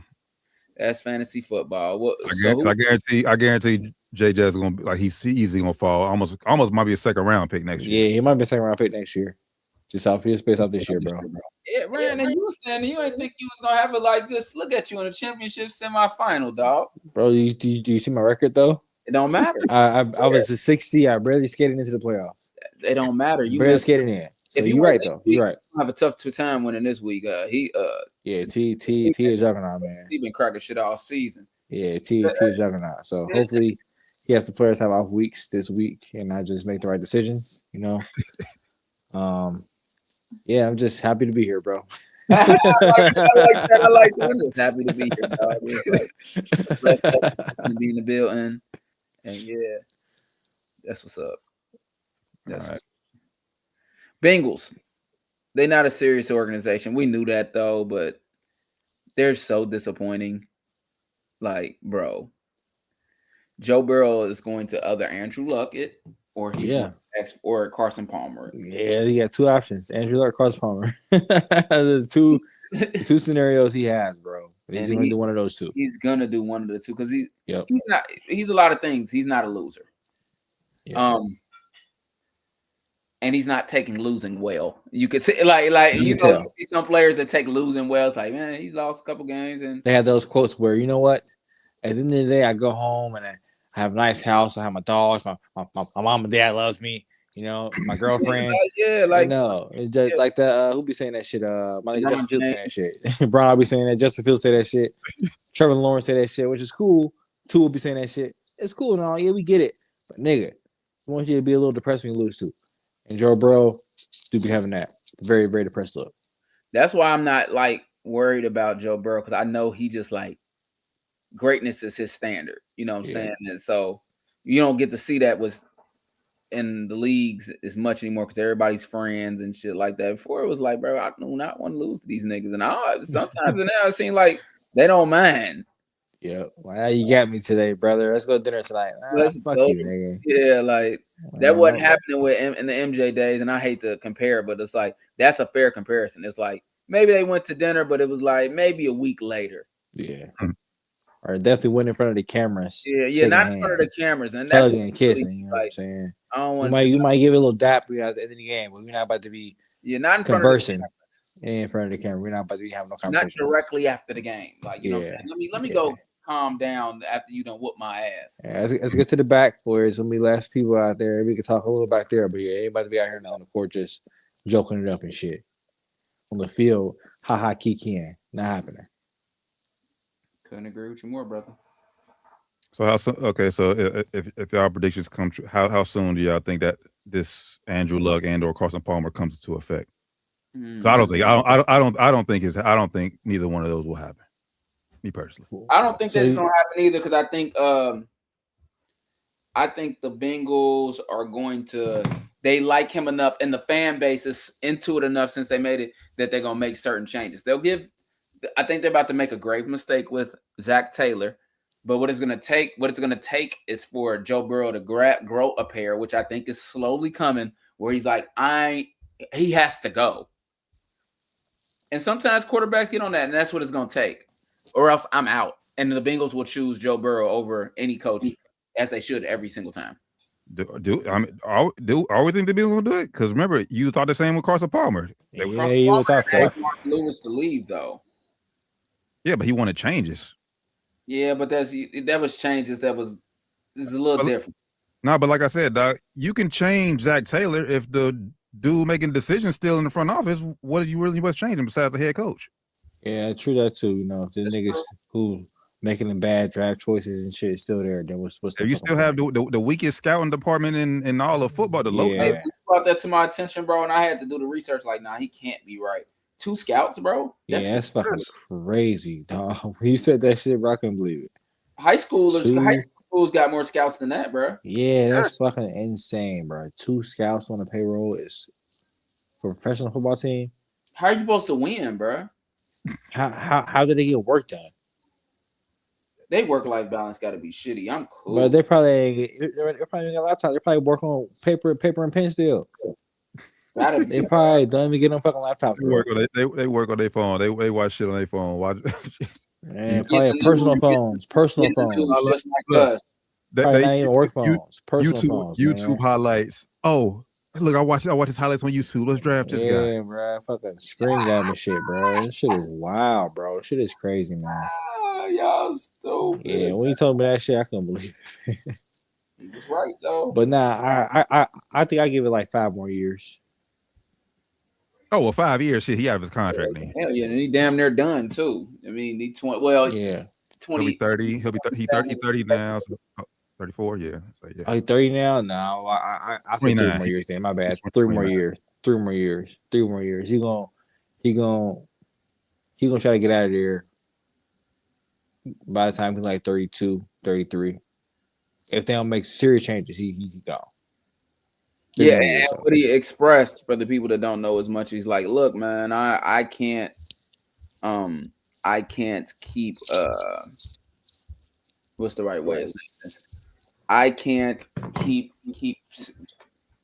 That's fantasy football. I guarantee JJ is gonna be he's easily gonna fall. Almost might be a second round pick next year. Yeah, he might be a second round pick next year. Just based off this year, bro. Yeah, Ryan, and you were saying you ain't think you was gonna have it like this. Look at you in a championship semifinal, dog. Bro, do you see my record though? It don't matter. I was a 6C. I barely skated into the playoffs. It don't matter. You barely skated in. So you're right though. You're right. Have a tough time winning this week. T is juggernaut, man. He been cracking shit all season. Yeah, T is juggernaut. So hopefully he has the players have off weeks this week, and I just make the right decisions. Yeah, I'm just happy to be here, bro. I like that. I'm just happy to be here, dog. To be in the building, and yeah, that's what's up. That's right. Bengals. They're not a serious organization. We knew that though, but they're so disappointing. Bro, Joe Burrow is going to either Andrew Luck or or Carson Palmer. Yeah, he got 2 options: Andrew Luck, Carson Palmer. There's two scenarios he has, bro. He's going to do one of those 2. He's going to do one of the 2 because he's not. He's a lot of things. He's not a loser. Yep. And he's not taking losing well. You could see, you see some players that take losing well. It's like, man, he's lost a couple games, and they have those quotes where, you know what? At the end of the day, I go home and I have a nice house. I have my dogs. My mom and dad loves me. My girlfriend. Like that. Who be saying that shit? My nigga Justin Fields saying that shit. Brian, I'll be saying that. Justin Fields say that shit. Trevor Lawrence say that shit, which is cool. Tua will be saying that shit. It's cool and all. Yeah, we get it. But nigga, I want you to be a little depressed when you lose too. And Joe Burrow do be having that very, very depressed look. That's why I'm not worried about Joe Burrow, because I know he just greatness is his standard. You know what I'm saying? And so you don't get to see that in the leagues as much anymore because everybody's friends and shit like that. Before it was like, bro, I do not want to lose to these niggas. And sometimes now it seems like they don't mind. Yeah, well, you got me today, brother. Let's go to dinner tonight. Fuck go. you, nigga. Yeah, like that wasn't happening in the MJ days, and I hate to compare, but it's like that's a fair comparison. It's like maybe they went to dinner, but it was like maybe a week later. Yeah, or definitely went in front of the cameras. Yeah, not in front of the cameras, and that's hugging and kissing. You know what I'm saying? I don't want. You might give it a little dap at the end of the game, but we're not about to be. Not in conversing front of in front of the camera. We're not about to be having no conversation. Not directly after the game, like you know what I'm saying. Let me go calm down after you done whoop my ass. Yeah, let's get to the back, boys. There'll be less people out there. We can talk a little back there, but yeah, anybody be out here now on the court just joking it up and shit. On the field, kikiing. Not happening. Couldn't agree with you more, brother. So if y'all predictions come true, how soon do y'all think that this Andrew Luck and or Carson Palmer comes into effect? So I don't think neither one of those will happen. Me personally, I don't think that's gonna happen either because I think the Bengals are going to. They like him enough, and the fan base is into it enough since they made it that they're gonna make certain changes. I think they're about to make a grave mistake with Zach Taylor, but what it's gonna take is for Joe Burrow to grow a pair, which I think is slowly coming. Where he's like, he has to go. And sometimes quarterbacks get on that, and that's what it's going to take. Or else I'm out. And the Bengals will choose Joe Burrow over any coach, as they should every single time. Are we think the Bengals will do it? Because remember, you thought the same with Carson Palmer. You thought that. Mark Lewis to leave, though. Yeah, but he wanted changes. Yeah, but that was changes. It's a little different. No, but like I said, Doc, you can change Zach Taylor if the dude making decisions still in the front office. What do you really must change him besides the head coach? Yeah, true that too. You know, if the niggas who making the bad draft choices and shit still there, then what's if you still have the weakest scouting department in all of football, the low. Hey, you brought that to my attention, bro, and I had to do the research. Like, nah, he can't be right. 2 scouts, bro. That's fucking crazy, dog. You said that shit, bro. I couldn't believe it. High schools got more scouts than that, bro. Yeah, that's fucking insane, bro. 2 scouts on the payroll is for a professional football team. How are you supposed to win, bro? How did they get work done? They work-life balance got to be shitty. I'm cool. But they're probably got a laptop. They're probably working on paper and pen still. They probably don't even get on fucking laptops. They work on their phone. They watch shit on their phone. Watch. And probably personal phones. They not even work phones. YouTube highlights. Oh, look, I watch his highlights on YouTube. Let's draft this guy. Yeah, bro. Fucking spring that and shit, bro. This shit is wild, bro. This shit is crazy, man. Y'all stupid. Yeah, when you told me that shit, I couldn't believe it. He was right though. But I think I give it like 5 more years. Oh well, 5 years. Shit, he out of his contract now. Hell yeah, and he damn near done too. I mean, he 20. Well, yeah, 20. He'll be 30. He'll be 30 now. So 34. Yeah. So, yeah. Oh, he's 30 now. No, I say 3 more years. Then my bad. 3 more years. 3 more years. 3 more years. He gonna try to get out of there by the time he's like 32, 33. If they don't make serious changes, he's gone. Yeah, and what he expressed for the people that don't know as much, he's like, "Look, man, I can't keep what's the right way of saying this? I can't keep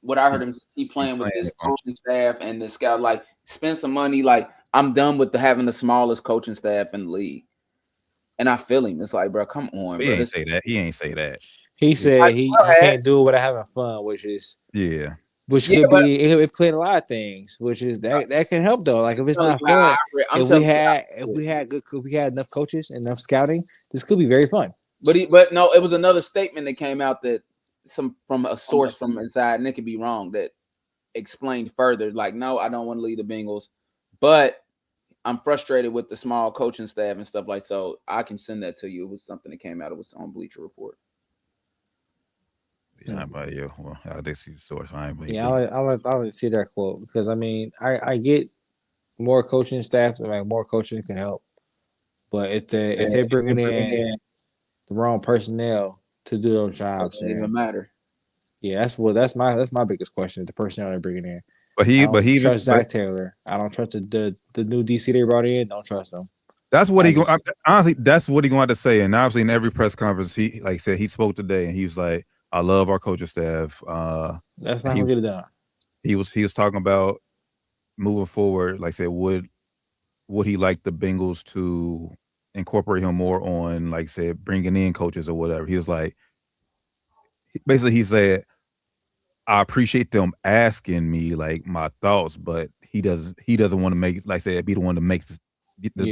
what I heard him keep playing with this coaching staff and the scout. Like, spend some money. Like, I'm done with having the smallest coaching staff in the league." And I feel him. It's like, bro, come on. He ain't say that. He ain't say that. He said he can't do it without having fun, which could be it played a lot of things, which is that can help though. Like if it's not fun, if we had enough coaches, enough scouting, this could be very fun. But no, it was another statement that came out that from a source from inside, and it could be wrong, that explained further. Like, no, I don't want to leave the Bengals, but I'm frustrated with the small coaching staff and stuff like. So I can send that to you. It was something that came out. It was on Bleacher Report. It's not by you. Well, I did see the source. I would see that quote because I mean I get more coaching staff, like more coaching can help, but if they're bringing in the wrong personnel to do those jobs, it doesn't even matter. Yeah, that's my biggest question: the personnel they're bringing in. But he trust Zach Taylor. I don't trust the new DC they brought in. Don't trust them. That's what I he going. just- Honestly, that's what he going to have to say. And obviously, in every press conference, he like said he spoke today, and he was like, "I love our coaching staff." That's not he gonna was get it done. he was talking about moving forward. Like I said, would he like the Bengals to incorporate him more on, like I said, bringing in coaches or whatever? He was like, basically, he said, "I appreciate them asking me like my thoughts, but he doesn't want to make, like I said, be the one to make the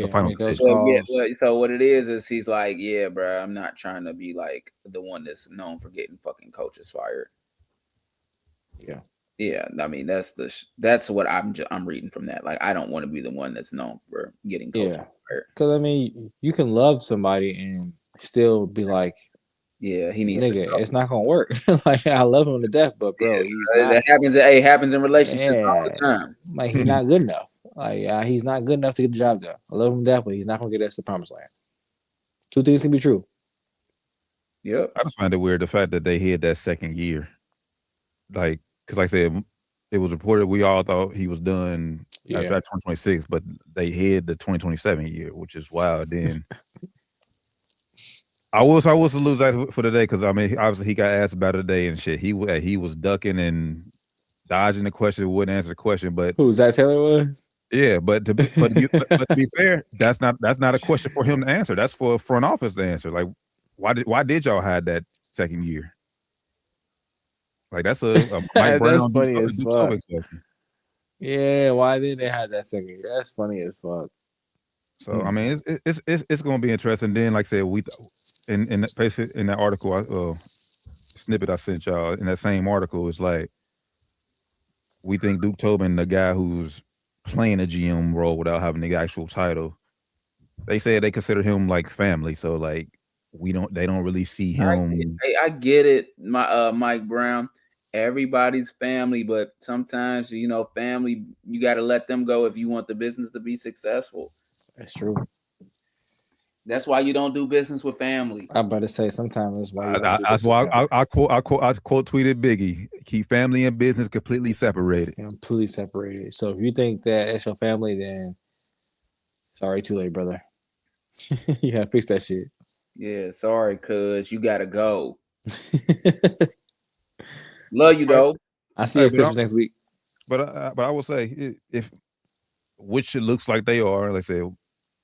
final Make those decision." calls. So what it is he's like, yeah, bro, I'm not trying to be like the one that's known for getting fucking coaches fired. Yeah. Yeah, I mean that's what I'm reading from that. Like, I don't want to be the one that's known for getting coaches fired. Because I mean, you can love somebody and still be like, Yeah, he needs nigga, to. it's not gonna work. Like I love him to death, but bro, he's not. That happens. Hey, happens in relationships all the time. Like he's not good enough. Like he's not good enough to get the job done. I love him to death, but he's not gonna get us to the promised land. Two things can be true. Yep. I just find it weird the fact that they hid that second year, like because like I said, it was reported we all thought he was done after 2026, but they hid the 2027 year, which is wild. Then I will salute that for today because I mean obviously he got asked about it today and shit. He was ducking and dodging the question, wouldn't answer the question. But who Zach Taylor was? Yeah, but to be fair, that's not a question for him to answer. That's for front office to answer. Like, why did y'all hide that second year? Like that's a Mike Brown. That's funny as fuck. Question. Yeah, why did they have that second year? That's funny as fuck. So I mean, it's going to be interesting. Then, like I said, we in that article, snippet I sent y'all in that same article, it's like we think Duke Tobin, the guy who's playing a GM role without having the actual title, they said they consider him like family. So like they don't really see him. I get it, Mike Brown. Everybody's family, but sometimes family, you got to let them go if you want the business to be successful. That's true. That's why you don't do business with family. I'm about to say sometimes that's why. That's why I quote tweeted Biggie: "Keep family and business completely separated." Completely separated. So if you think that it's your family, then sorry, too late, brother. You gotta fix that shit. Yeah, sorry, cuz you gotta go. Love you though. I see you Christmas next week. But I will say, if which it looks like they are, like I say,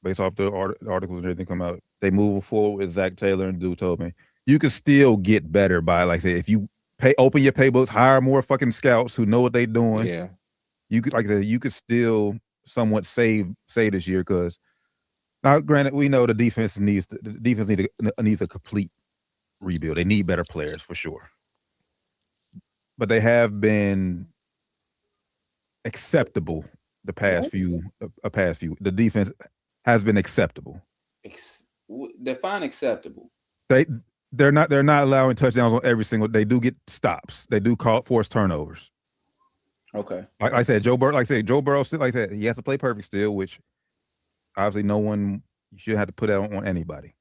based off the articles and everything come out, they move forward with Zach Taylor and Duke Tobin. You can still get better by, like I say, if you open your paybooks, hire more fucking scouts who know what they're doing. Yeah, you could, like I said, you could still somewhat save this year because now, granted, we know the defense needs a complete rebuild. They need better players for sure, but they have been acceptable the past few. The defense has been acceptable. Define acceptable. They're not allowing touchdowns on every single. They do get stops. They do force turnovers. Okay. Like I said, Joe Burrow still, like I said, he has to play perfect still, which obviously no one should have to put that on anybody.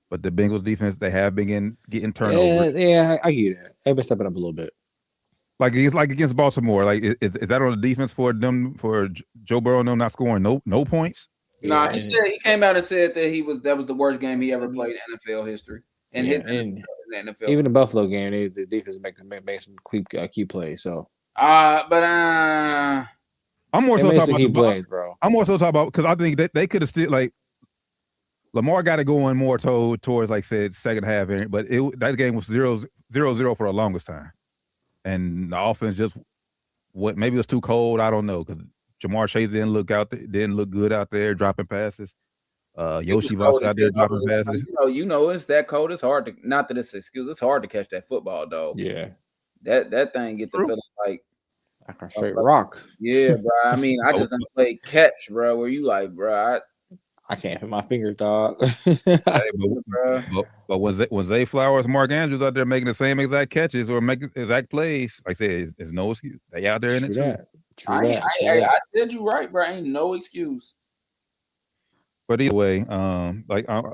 But the Bengals defense, they have been getting turnovers. Yeah, I get it. They've been stepping up a little bit. Like against Baltimore, like is that on the defense for them, for Joe Burrow and them not scoring no points? Nah, he came out and said that that was the worst game he ever played in NFL history. In the NFL. Even the Buffalo game, the defense make some key plays. So I'm more so talking about plays, bro. I'm more so talking about because I think that they could have still, like, Lamar got it going more towards, like I said, second half, but that game was 0-0 for the longest time. And the offense just maybe it was too cold. I don't know, because Jamar Chase didn't look good out there dropping passes. Yoshi Voss out there dropping passes. It's that cold. It's hard to, not that it's an excuse. It's hard to catch that football, though. Yeah, that thing gets the feeling like a straight rock. Yeah, bro. I mean, I just didn't play catch, bro. Where you like, bro? I can't hit my fingers, dog. But when Zay Flowers, Mark Andrews out there making the same exact catches or making exact plays, like I said, there's no excuse. They out there in it too. I said you right, bro. Ain't no excuse. But either way, to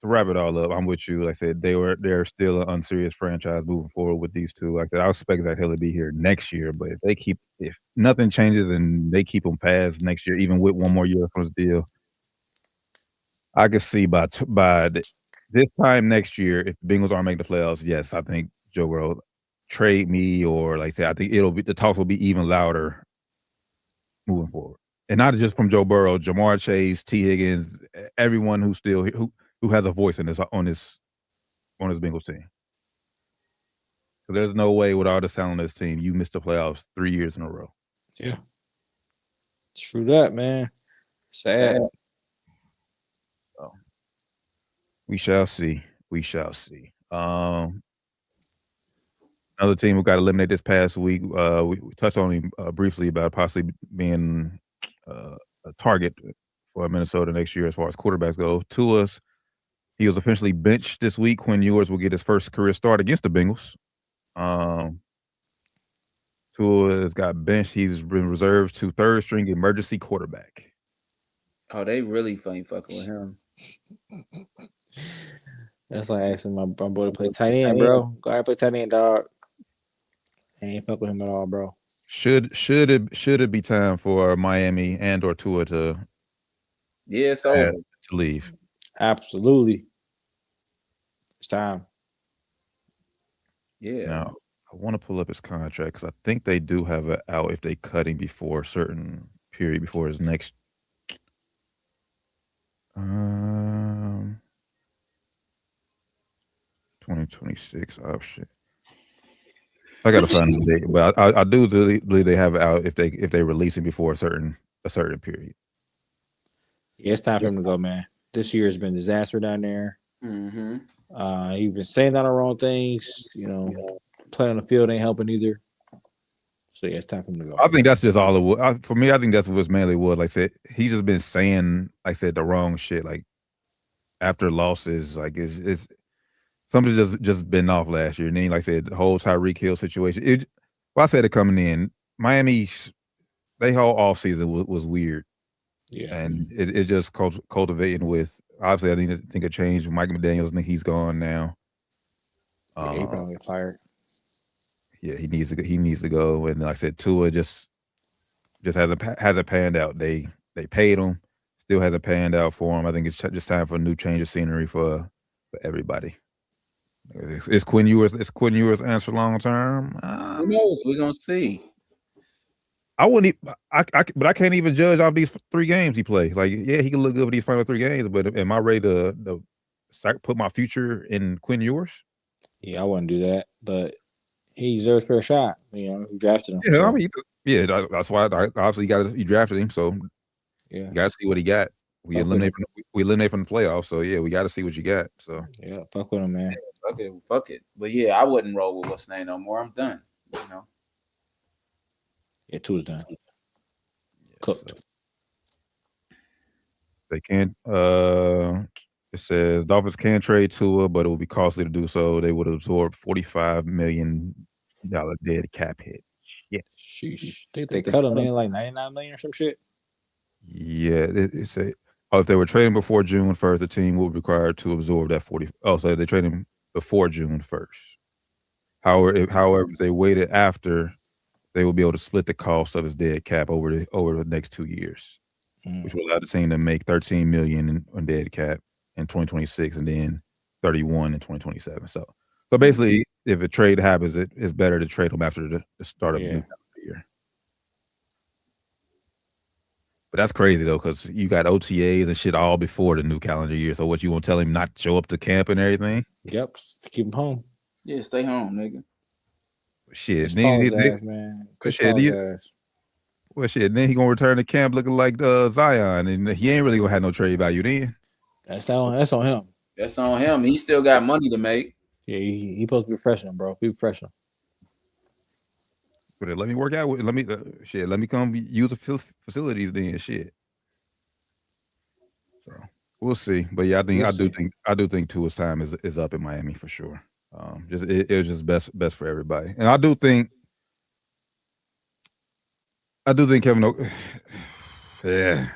wrap it all up, I'm with you. Like I said, they're still an unserious franchise moving forward with these two. Like I said, I expect Zach Taylor to be here next year, but if nothing changes and they keep him past next year, even with one more year from his deal, I could see this time next year, if the Bengals aren't making the playoffs, yes, I think Joe Burrow trade me, or like I said, I think the talks will be even louder moving forward, and not just from Joe Burrow, Jamar Chase, T Higgins, everyone who still who has a voice in this on this Bengals team. So there's no way with all the talent on this team you missed the playoffs 3 years in a row. Yeah. True that, man. Sad. So we shall see. We shall see. Another team who got eliminated this past week. We touched on him briefly about possibly being a target for Minnesota next year as far as quarterbacks go. He was officially benched this week. Quinn Ewers will get his first career start against the Bengals. Tua has got benched. He's been reserved to third string emergency quarterback. Oh, they really funny fucking with him. That's like asking my boy to play tight end, bro. Go ahead, play tight end, dog. I ain't fuck with him at all, bro. Should it be time for Miami and or Tua to leave? Absolutely. It's time. Yeah. Now, I want to pull up his contract because I think they do have it out if they cut him before a certain period before his next. 2026 option. I gotta find the date, but I do believe they have it out if they release him before a certain period. Yeah, it's time for him to go, man. This year has been a disaster down there. Mm-hmm. He's been saying all the wrong things. Playing on the field ain't helping either. So yeah, it's time for him to go. I think that's just all it was. For me, I think that's what's mainly was. Like I said, he's just been saying, like I said, the wrong shit. Like after losses, like it's something just been off last year. And then, like I said, the whole Tyreek Hill situation. I said it coming in. Miami, they whole offseason was weird. Yeah. And it's just cultivating with, obviously, I need to think a change. Mike McDaniels, I think he's gone now. Yeah, he probably get fired. Yeah, he needs to go. And like I said, Tua just hasn't panned out. They paid him, still hasn't panned out for him. I think it's just time for a new change of scenery for everybody. Is Quinn Ewers answer long term? Who knows? We're gonna see. I wouldn't. But I can't even judge off these 3 games he played. Like, yeah, he can look good for these final 3 games. But am I ready to put my future in Quinn Ewers? Yeah, I wouldn't do that. But he deserves a fair shot. You drafted him. Yeah, so. I mean, that's why obviously you drafted him. So yeah, you got to see what he got. We eliminate from the playoffs. So yeah, we got to see what you got. So yeah, fuck with him, man. Yeah, fuck it. But yeah, I wouldn't roll with what's name no more. I'm done. Yeah, Tua's done. Cooked. So they can't. It says Dolphins can trade Tua, but it will be costly to do so. They would absorb $45 million dead cap hit. Yeah. Sheesh. They cut him in like $99 million or some shit. Yeah, it's if they were trading before June 1st, the team would be required to absorb that 40. Oh, so they traded him before June 1st. However, if they waited after, they will be able to split the cost of his dead cap over the next 2 years, which will allow the team to make $13 million on dead cap in 2026 and then 31 in 2027. So basically, if a trade happens, it's better to trade him after the start of the new year. But that's crazy though, because you got OTAs and shit all before the new calendar year. So what, you want to tell him not to show up to camp and everything? Yep, keep him home. Yeah, stay home, nigga. Shit, man. Well, shit, then he gonna return to camp looking like Zion, and he ain't really gonna have no trade value then. That's on him. That's on him. He still got money to make. Yeah, he supposed to be professional, bro. Be professional. But let me work out. Let me come use the facilities then. Shit. So we'll see. But yeah, I do think Tua's time is up in Miami for sure. It was just best for everybody, and I do think Kevin. Yeah,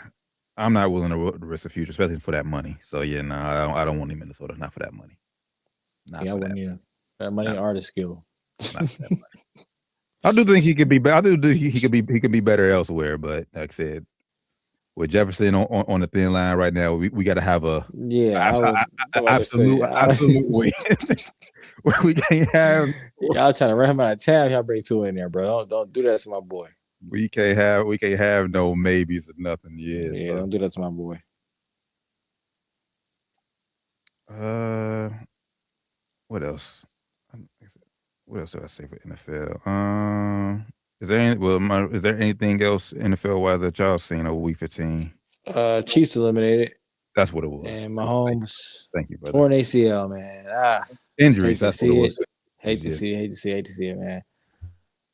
I'm not willing to risk the future, especially for that money. So yeah, no, I don't want him in Minnesota. Not for that money. I wouldn't either. That money or the skill. Not for that money. I do think he could be better. I do he could be better elsewhere, but like I said, with Jefferson on the thin line right now, we got to have a absolute win. We can't have. Y'all trying to run him out of town. Y'all bring Tua in there, bro. Don't do that to my boy. We can't have no maybes or nothing. Yeah. Don't do that to my boy. What else? What else do I say for NFL? Is there anything else NFL wise that y'all seen over week 15? Chiefs eliminated. That's what it was. And Mahomes. Thank you, brother. Torn ACL, man. Injuries. That's what it was. Hate to see it, man.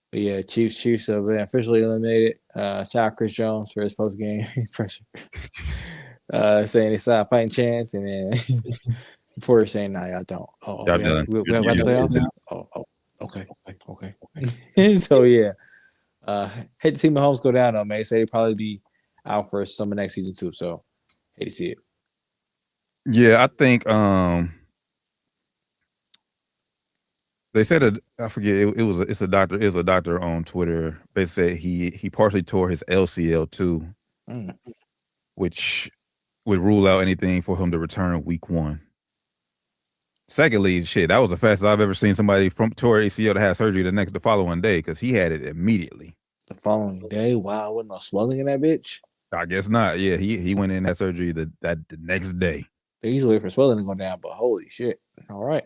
But yeah, Chiefs have been officially eliminated. Shout out Chris Jones for his post game pressure. Saying they saw a fighting chance, and then Porter saying, "Nah, y'all don't." Oh, y'all done. We have got the playoffs. Oh, okay. So yeah, hate to see Mahomes go down though, man. Say he'd probably be out for some of next season too. So hate to see it. Yeah, I think they said I forget it's a doctor on Twitter. They said he partially tore his LCL too, which would rule out anything for him to return week 1. Secondly, that was the fastest I've ever seen somebody from tore ACL to have surgery the following day, because he had it immediately. The following day? Wow, wasn't no swelling in that bitch? I guess not. Yeah, he went in that surgery the next day. They usually wait for swelling to go down, but holy shit. All right.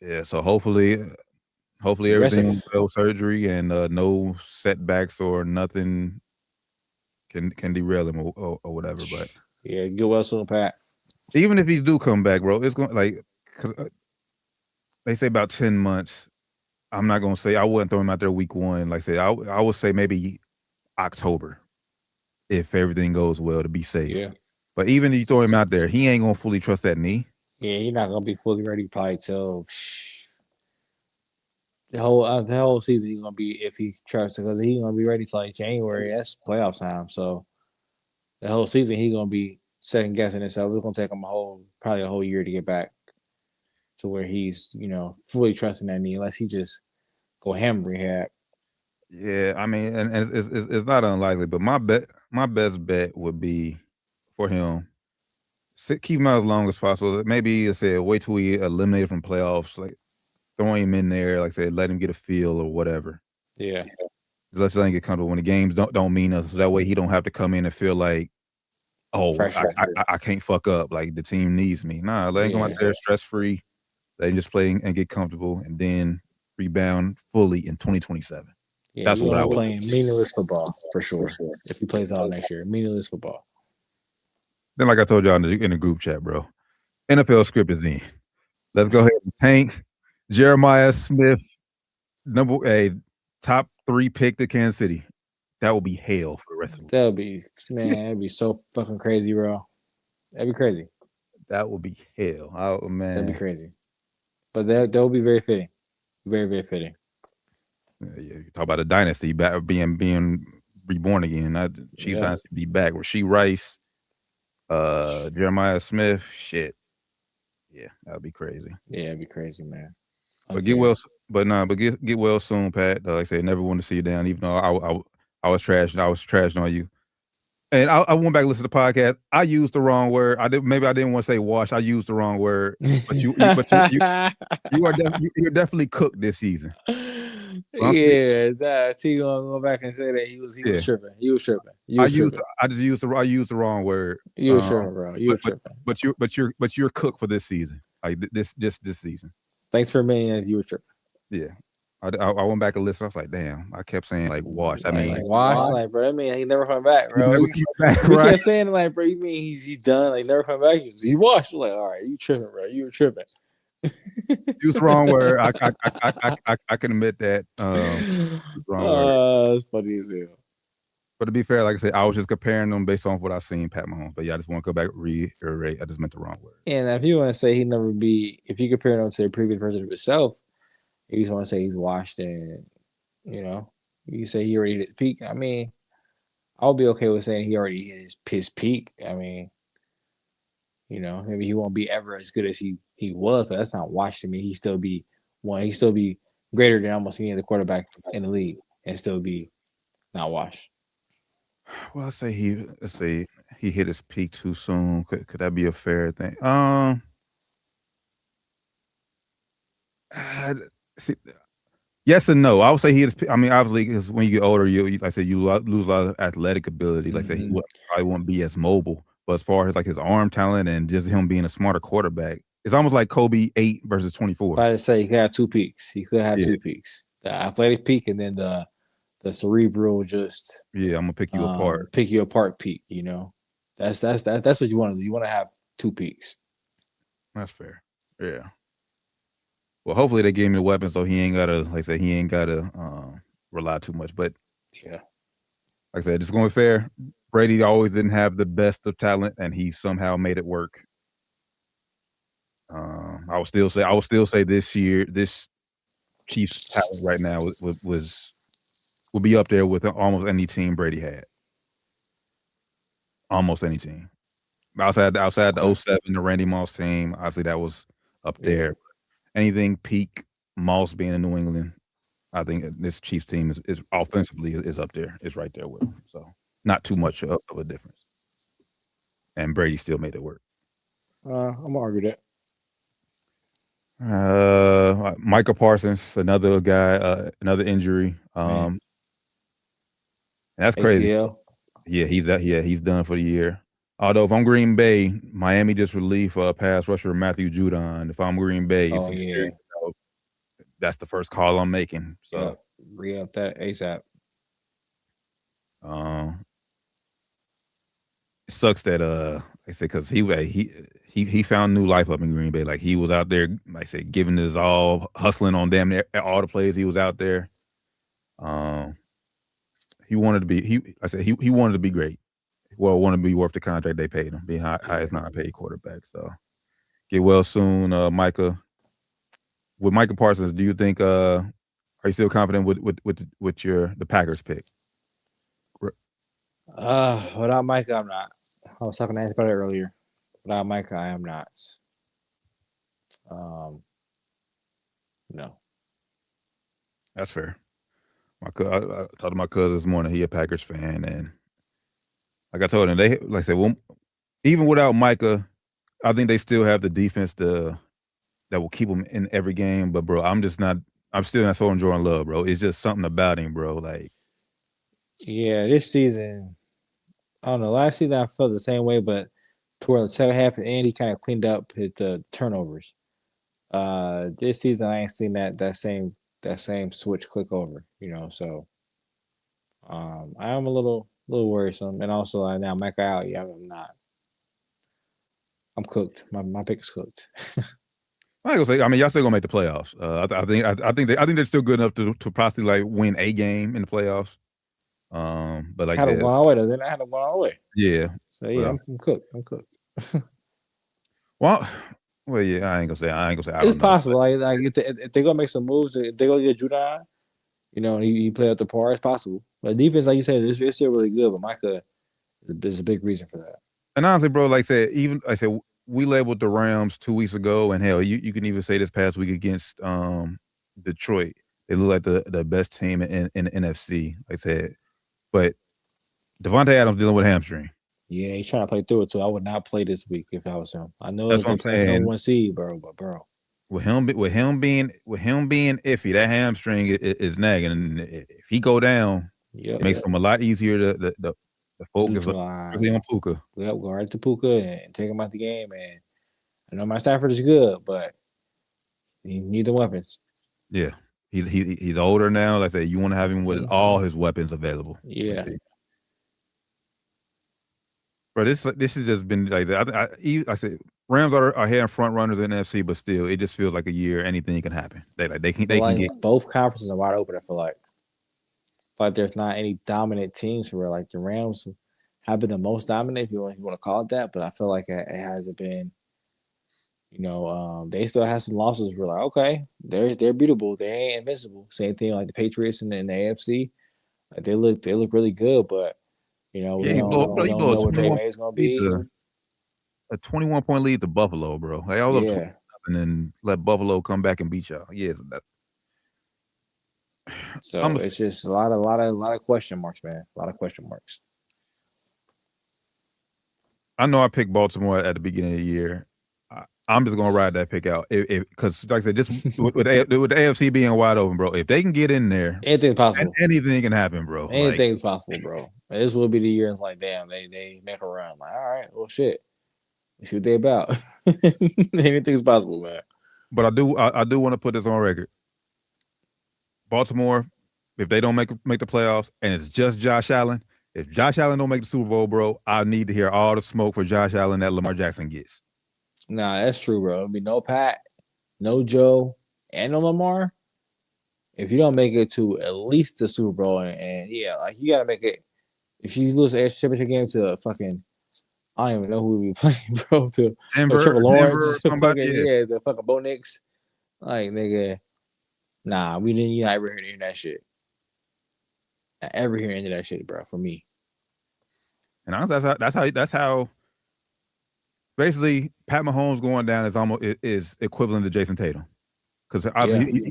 Yeah, so hopefully everything will go surgery and no setbacks or nothing can derail him or whatever. But yeah, get well soon, Pat. Even if he do come back, bro, it's going because they say about 10 months. I'm not gonna say I wouldn't throw him out there week 1. Like I said, I would say maybe October if everything goes well to be safe. Yeah. But even if you throw him out there, he ain't gonna fully trust that knee. Yeah, he's not gonna be fully ready probably till the whole season. He's gonna be, if he trusts, because he's gonna be ready till like January. That's playoff time. So the whole season he's gonna be second guessing himself. It's gonna take him probably a whole year to get back to where he's fully trusting that knee, unless he just go ham rehab. Yeah, I mean, and it's not unlikely, but my best bet would be for him. Keep him out as long as possible. Maybe wait till we eliminate from playoffs, like throwing him in there, like say let him get a feel or whatever. Yeah. Let's let him get comfortable when the games don't mean us. So that way he don't have to come in and feel like, oh, I can't fuck up. Like the team needs me. Nah, let him go out there stress free. Let him just play and get comfortable, and then rebound fully in 2027. Yeah, that's what I would. Playing meaningless football for sure. If he plays all next year, meaningless football. Then, like I told y'all in the group chat, bro, NFL script is in. Let's go ahead and tank Jeremiah Smith, top 3 pick to Kansas City. That would be hell for the rest of the that'd be so fucking crazy, bro. That'd be crazy. That would be hell. Oh man, that'd be crazy. But that would be very fitting. Very, very fitting. Yeah, you talk about a dynasty being reborn again. Chiefs dynasty be back. Rasheed Rice, Jeremiah Smith, shit. Yeah, that would be crazy. Yeah, it'd be crazy, man. But get well soon, Pat. Like I said, never want to see you down, even though I was trashing on you. And I went back and listened to the podcast. I used the wrong word. Maybe I didn't want to say wash. I used the wrong word. But you're definitely cooked this season. Yeah, he gonna go back and say that he was tripping. He was tripping. I used the wrong word. You was tripping, bro. You were tripping. But you're cooked for this season. Like this season. Thanks for admitting you were tripping. Yeah. I went back and listened. I was like, damn, I kept saying like wash. I mean, wash, like, bro. I mean, he never coming back, bro. He kept saying like, bro, you mean he's done? Like, never coming back. He washed. Like, all right, you tripping, bro. You were tripping. Use the wrong word. I can admit that. Wrong word. That's funny as hell. But to be fair, like I said, I was just comparing them based on what I've seen Pat Mahomes. But yeah, I just want to go back and reiterate. I just meant the wrong word. And if you want to say if you compare him to the previous version of himself, you just want to say he's washed and, you say he already hit his peak. I mean, I'll be okay with saying he already hit his peak. I mean, maybe he won't be ever as good as he was, but that's not washed to me. He'd still be greater than almost any other quarterback in the league and still be not washed. Well, let's say he hit his peak too soon. Could that be a fair thing? Uh, see, yes and no. I would say he is. I mean, obviously, because when you get older, like I said, you lose a lot of athletic ability. Like I said, probably won't be as mobile. But as far as like his arm talent and just him being a smarter quarterback, it's almost like Kobe 8 versus 24. I say he could have 2 peaks. He could have 2 peaks: the athletic peak and then the cerebral, just I'm gonna pick you apart. Pick you apart peak. You know, that's what you want to do. You want to have 2 peaks. That's fair. Yeah. Well, hopefully they gave him the weapon so he ain't gotta, like I said, he ain't gotta rely too much. But yeah, like I said, it's going to be fair. Brady always didn't have the best of talent, and he somehow made it work. I would still say this year, this Chiefs talent right now would be up there with almost any team Brady had. Almost any team. Outside the 07, the Randy Moss team, obviously that was up there. Anything peak Moss being in New England, I think this Chiefs team is offensively is up there. It's right there with them. So not too much of a difference. And Brady still made it work. I'm gonna argue that. Micah Parsons, another guy, another injury. That's crazy. ACL. Yeah, he's done for the year. Although if I'm Green Bay, Miami just relieved pass rusher Matthew Judon. If I'm Green Bay, if he's serious, that's the first call I'm making. So re-up that ASAP. It sucks that I said because he found new life up in Green Bay. Like he was out there, like I said, giving his all, hustling on damn near all the plays he was out there. He wanted to be he wanted to be great. Well, wanted to be worth the contract they paid him, being highest non-paid quarterback. So get well soon, Micah. With Micah Parsons, do you think are you still confident with the Packers pick? Without Micah, I'm not. I was talking to Andy about it earlier. Without Micah, I am not. No. That's fair. I talked to my cousin this morning. He a Packers fan, and like I told him, they like I said, well, even without Micah, I think they still have the defense that will keep them in every game. But bro, I'm still not so enjoying Love, bro. It's just something about him, bro. Like, yeah, this season, I don't know. Last season I felt the same way, but toward the second half, Andy kind of cleaned up the turnovers. This season I ain't seen that same switch click over, you know. So, I am a little worrisome, and also now Micah out. Yeah, I'm not. I'm cooked. My pick is cooked. I ain't gonna say. I mean, y'all still gonna make the playoffs. I think they're still good enough to possibly like win a game in the playoffs. But like I had them going all the way though. Then I had them going all the way. Yeah. So yeah, I'm cooked. I'm cooked. Well, yeah, I ain't gonna say. I it's possible. Like if they gonna make some moves, if they gonna get Judon, you know, and he play at the par, it's possible. But defense, like you said, it's still really good. But Micah is a big reason for that. And honestly, bro, like I said, we labeled the Rams 2 weeks ago, and hell, you can even say this past week against Detroit, they look like the best team in the NFC. Like I said, but Devontae Adams dealing with a hamstring. Yeah, he's trying to play through it too. I would not play this week if I was him. I know that's what I'm saying. Number 1 seed, bro, but bro, with him being iffy, that hamstring is nagging, and if he go down, it makes him a lot easier to focus on Puka. Yep, go right to Puka and take him out the game. And I know my Stafford is good, but he need the weapons. Yeah, he's older now. Like I said, you want to have him with all his weapons available. Yeah. Bro, this has just been like I said, Rams are here in front runners in the NFC, but still, it just feels like a year anything can happen. They can get both conferences are wide open. I feel like. But there's not any dominant teams for real. Like the Rams have been the most dominant, if you want to call it that. But I feel like it hasn't been. You know, they still have some losses. We're like, okay, they're beatable. They ain't invincible. Same thing like the Patriots in the AFC. Like they look really good, but you know, we don't know what Drake May is gonna be. A 21-point lead to Buffalo, bro. Like I was up 27 and let Buffalo come back and beat y'all. Yeah, so it's just a lot of question marks, man. A lot of question marks. I know I picked Baltimore at the beginning of the year. I'm just gonna ride that pick out because, like I said, just with the AFC being wide open, bro. If they can get in there, Anything's possible. anything can happen, bro. Anything's possible, bro. This will be the year. It's like, damn, they make a run. Like, all right, well, shit. Let's see what they about. Anything's possible, man. But I do want to put this on record. Baltimore, if they don't make the playoffs, and it's just Josh Allen, if Josh Allen don't make the Super Bowl, bro, I need to hear all the smoke for Josh Allen that Lamar Jackson gets. Nah, that's true, bro. It'll be no Pat, no Joe, and no Lamar. If you don't make it to at least the Super Bowl, and yeah, like you gotta make it. If you lose the championship game to fucking, I don't even know who we be playing, bro. To Denver, Trevor Lawrence, Denver, fucking, the fucking Bo Nix. Like, nigga, nah, we didn't. You're not ever hearing that shit. Not ever hearing any of that shit, bro. For me. And honestly, that's how. Basically, Pat Mahomes going down is equivalent to Jason Tatum, because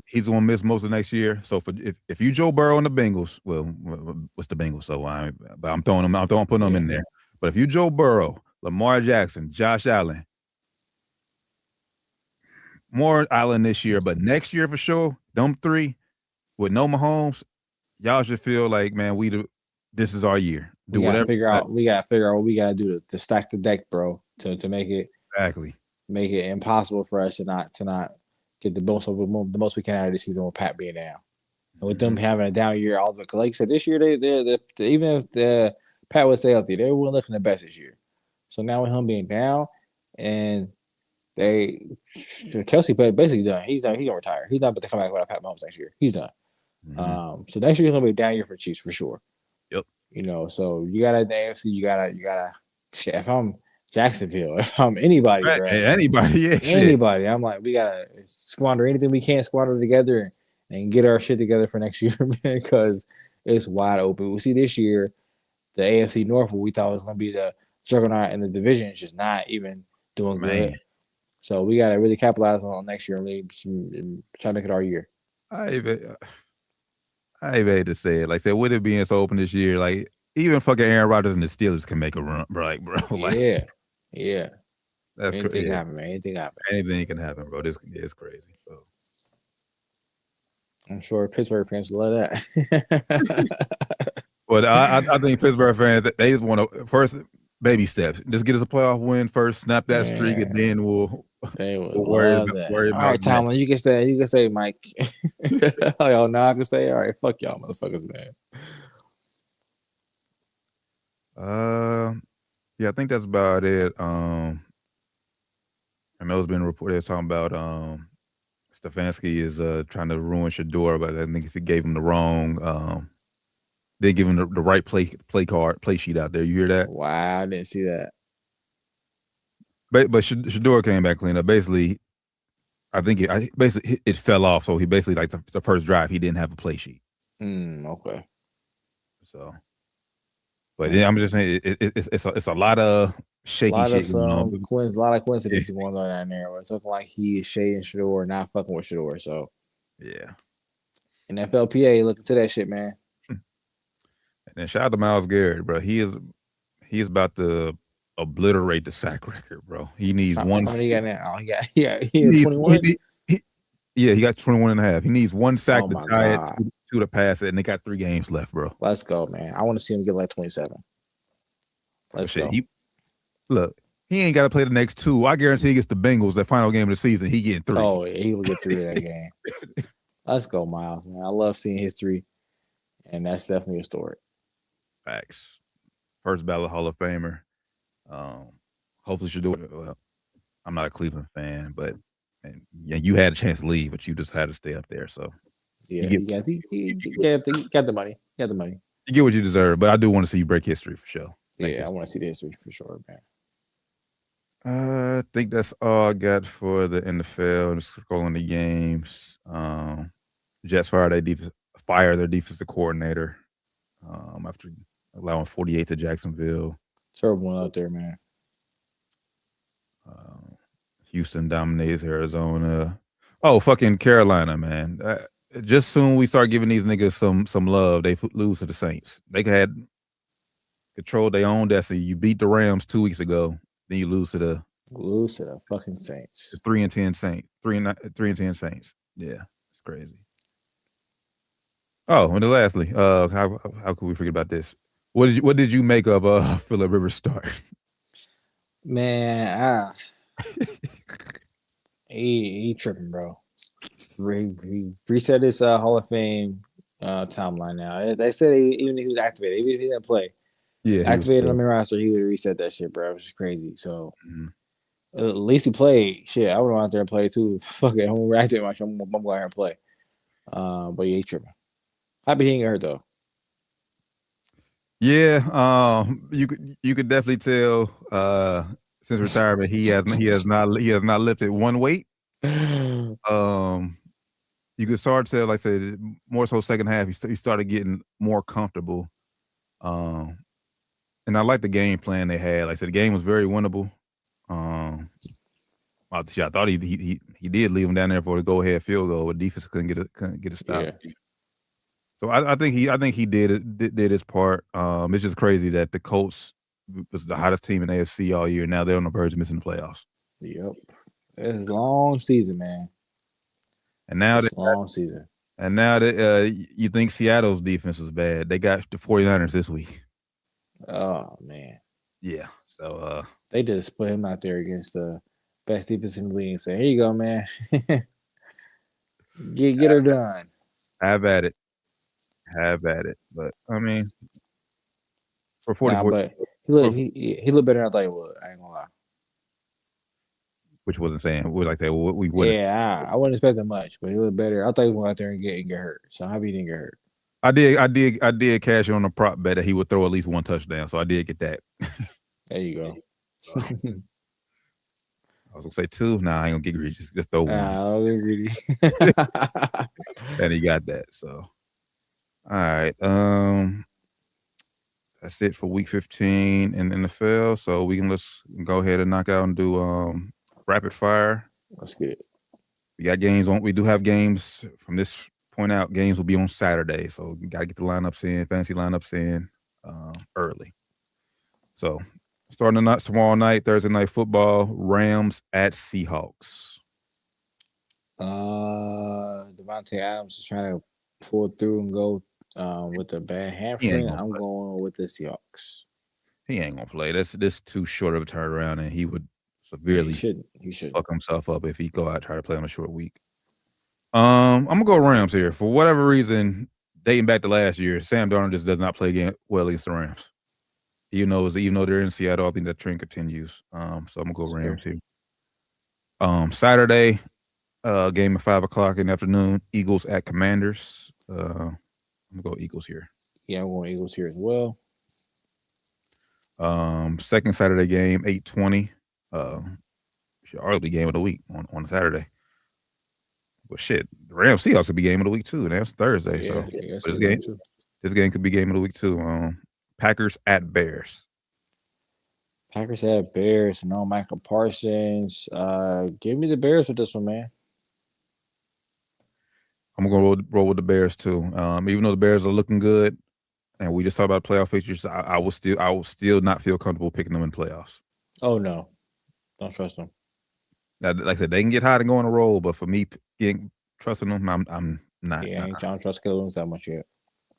he's going to miss most of next year. So if you Joe Burrow and the Bengals, well, what's the Bengals? So I'm putting them in there. But if you Joe Burrow, Lamar Jackson, Josh Allen, more Allen this year, but next year for sure, them three with no Mahomes, y'all should feel like, man, this is our year. We gotta figure out what we gotta do to stack the deck, bro, to make it make it impossible for us to not get the most we can out of this season with Pat being down, and with them having a down year. All because, like you said, this year they even if the Pat would stay healthy, they weren't looking the best this year. So now with him being down, and Kelsey basically done. He's done. He's gonna retire. He's not about to come back without Pat Mahomes next year. He's done. Mm-hmm. So next year's gonna be a down year for Chiefs for sure. Yep. You know, so you gotta the AFC. You gotta. Shit, if I'm Jacksonville, if I'm anybody, bro, anybody, I'm like, we gotta squander anything we can squander together and get our shit together for next year, man, because it's wide open. We see this year, the AFC North, what we thought was gonna be the juggernaut in the division, is just not even doing good. So we gotta really capitalize on next year and try to make it our year. I hate to say it. Like, would it being so open this year? Like, even fucking Aaron Rodgers and the Steelers can make a run, bro. Like, bro. Like, yeah. That's crazy. Anything happen, man. Anything can happen, bro. This is crazy. So. I'm sure Pittsburgh fans love that. But I think Pittsburgh fans, they just want to first baby steps. Just get us a playoff win first, snap that streak, and then we'll worry about all right, Tomlin, you can say, Mike. Oh, now I can say, all right, fuck y'all, motherfuckers, man. Yeah, I think that's about it. I know it's been reported talking about Stefanski is trying to ruin Shador, but I think if he gave him the wrong, they give him the right play sheet out there. You hear that? Wow, I didn't see that. But Shador came back clean up. Basically, I think it fell off. So he basically, like the first drive, he didn't have a play sheet. Okay. So, but yeah, I'm just saying it's a lot of shaky shit. A lot of coincidences going on down there. Where it's looking like he is shading Shador, not fucking with Shador. So yeah. NFLPA, look into that shit, man. And then shout out to Myles Garrett, bro. He is about to obliterate the sack record, bro. He needs one. How many he got now? He had 21. He got 21 and a half. He needs one sack to tie it to the pass it, and they got 3 games left, bro. Let's go, man. I want to see him get like 27. Let's go. He ain't got to play the next 2. I guarantee he gets the Bengals, the final game of the season. He getting 3. Oh, yeah, he will get 3 that game. Let's go, Myles, man. I love seeing history, and that's definitely a story. Facts. First ballot Hall of Famer. Hopefully she'll do it. Well, I'm not a Cleveland fan, but you had a chance to leave, but you just had to stay up there. So yeah, he got the money. He got the money. You get what you deserve, but I do want to see you break history for sure. I want to see the history for sure, man. I think that's all I got for the NFL. Just scrolling the games. Jets fired their defensive coordinator after allowing 48 to Jacksonville. Terrible one out there, man. Houston dominates Arizona. Oh, fucking Carolina, man. Just soon we start giving these niggas some love, they lose to the Saints. They had control their own destiny. You beat the Rams 2 weeks ago, then you lose to the fucking Saints. 3-10 Saints. 3-10 Saints. Yeah, it's crazy. Oh, and then lastly, how could we forget about this? What did you make of Phillip Rivers' start? Man, he tripping, bro. He reset his Hall of Fame timeline now. They said even if he was activated, even if he didn't play, activated on the roster, he would reset that shit, bro. Which is crazy. So at least he played. Shit, I would go out there and play too. Fuck it, I'm gonna react to much. I'm gonna go out here and play. But yeah, he tripping. Happy he ain't hurt though. Yeah, you could definitely tell since retirement he has not lifted one weight. You could start to, like I said, more so second half, he started getting more comfortable. And I like the game plan they had. Like I said, the game was very winnable. I thought he did leave him down there for the go ahead field goal, but defense couldn't get a stop. Yeah. So I think he did his part. It's just crazy that the Colts was the hottest team in AFC all year. Now they're on the verge of missing the playoffs. Yep, it's a long season, man. And now long season. And now that you think Seattle's defense is bad, they got the 49ers this week. Oh man. Yeah. So they just put him out there against the best defense in the league and say, "Here you go, man. get her done. Have at it. But I mean, for 44, but he looked better than I thought he would. I ain't gonna lie. Which wasn't saying we like that. We wouldn't. Yeah, I wasn't expecting much, but he looked better. I thought he would go out there and get hurt. So how he didn't get hurt? I did cash in on a prop bet that he would throw at least one touchdown. So I did get that. There you go. I was gonna say 2. Nah, I ain't gonna get greedy. Just throw one. I'll get greedy. And he got that. So all right. That's it for week 15 in the NFL. So let's go ahead and knock out and do rapid fire. Let's get it. We got games on. We do have games from this point out. Games will be on Saturday, so you gotta get the lineups in, fantasy lineups in early. So starting tomorrow night, Thursday night football, Rams at Seahawks. Devontae Adams is trying to pull through and go with a bad hamstring. I'm going with the Seahawks. He ain't gonna play. This too short of a turnaround, and he would severely he should fuck himself up if he go out and try to play on a short week. I'm gonna go Rams here. For whatever reason, dating back to last year, Sam Darnold just does not play well against the Rams. Even though they're in Seattle, I think that trend continues. So I'm gonna go Rams here. Saturday, game at 5:00 in the afternoon. Eagles at Commanders. I'm gonna go Eagles here. Yeah, I'm going Eagles here as well. Second Saturday game, 8:20. Arguably game of the week on Saturday. But shit, the Rams Seahawks could be game of the week too. That's Thursday. Yeah, so this game could be game of the week too. Packers at Bears. Packers at Bears. No Michael Parsons. Give me the Bears with this one, man. I'm gonna roll with the Bears too. Even though the Bears are looking good, and we just talked about playoff pictures, I will still not feel comfortable picking them in playoffs. Oh no, don't trust them. Now, like I said, they can get hot and go on a roll, but for me, trusting them, I'm not. Yeah, I don't trust Killings that much yet.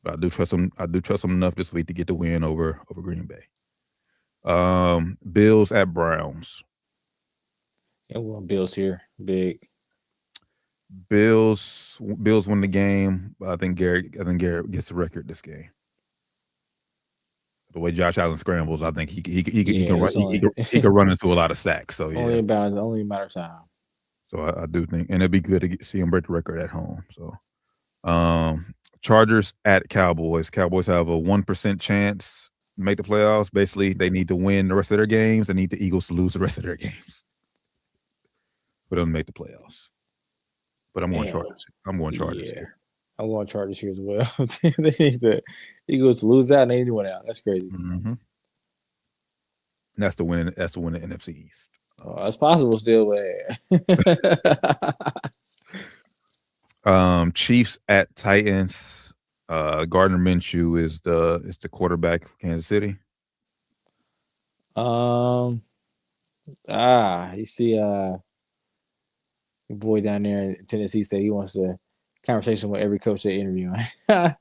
But I do trust them. I do trust them enough this week to get the win over Green Bay. Bills at Browns. Yeah, we're on Bills here. Big. Bills win the game. I think Garrett gets the record this game. The way Josh Allen scrambles, I think he can run into a lot of sacks. So yeah, only a matter of time. So I do think, and it'd be good to see him break the record at home. So, Chargers at Cowboys. Cowboys have a 1% chance to make the playoffs. Basically, they need to win the rest of their games. They need the Eagles to lose the rest of their games for them to make the playoffs. But I'm going Chargers. I'm going Chargers here. I'm going Chargers here as well. They need the Eagles to lose out and they need to win out. That's crazy. Mm-hmm. And that's the win. That's the win of NFC East. Oh, that's possible still, but Chiefs at Titans. Gardner Minshew is the quarterback for Kansas City. You see, your boy down there in Tennessee said he wants a conversation with every coach they interview. Thought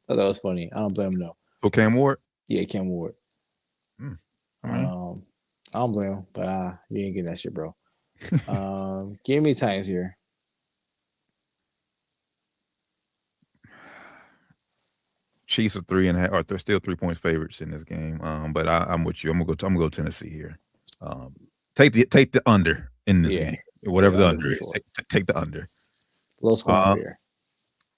that was funny. I don't blame him though. Oh, Cam Ward? Yeah, Cam Ward. I mean, I don't blame him, but you ain't getting that shit, bro. Give me Titans here. Chiefs are 3.5, or they're still 3 points favorites in this game. But I'm with you. I'm gonna go Tennessee here. Take the under in this game. Whatever the under is. Sure. Take the under. Low scoring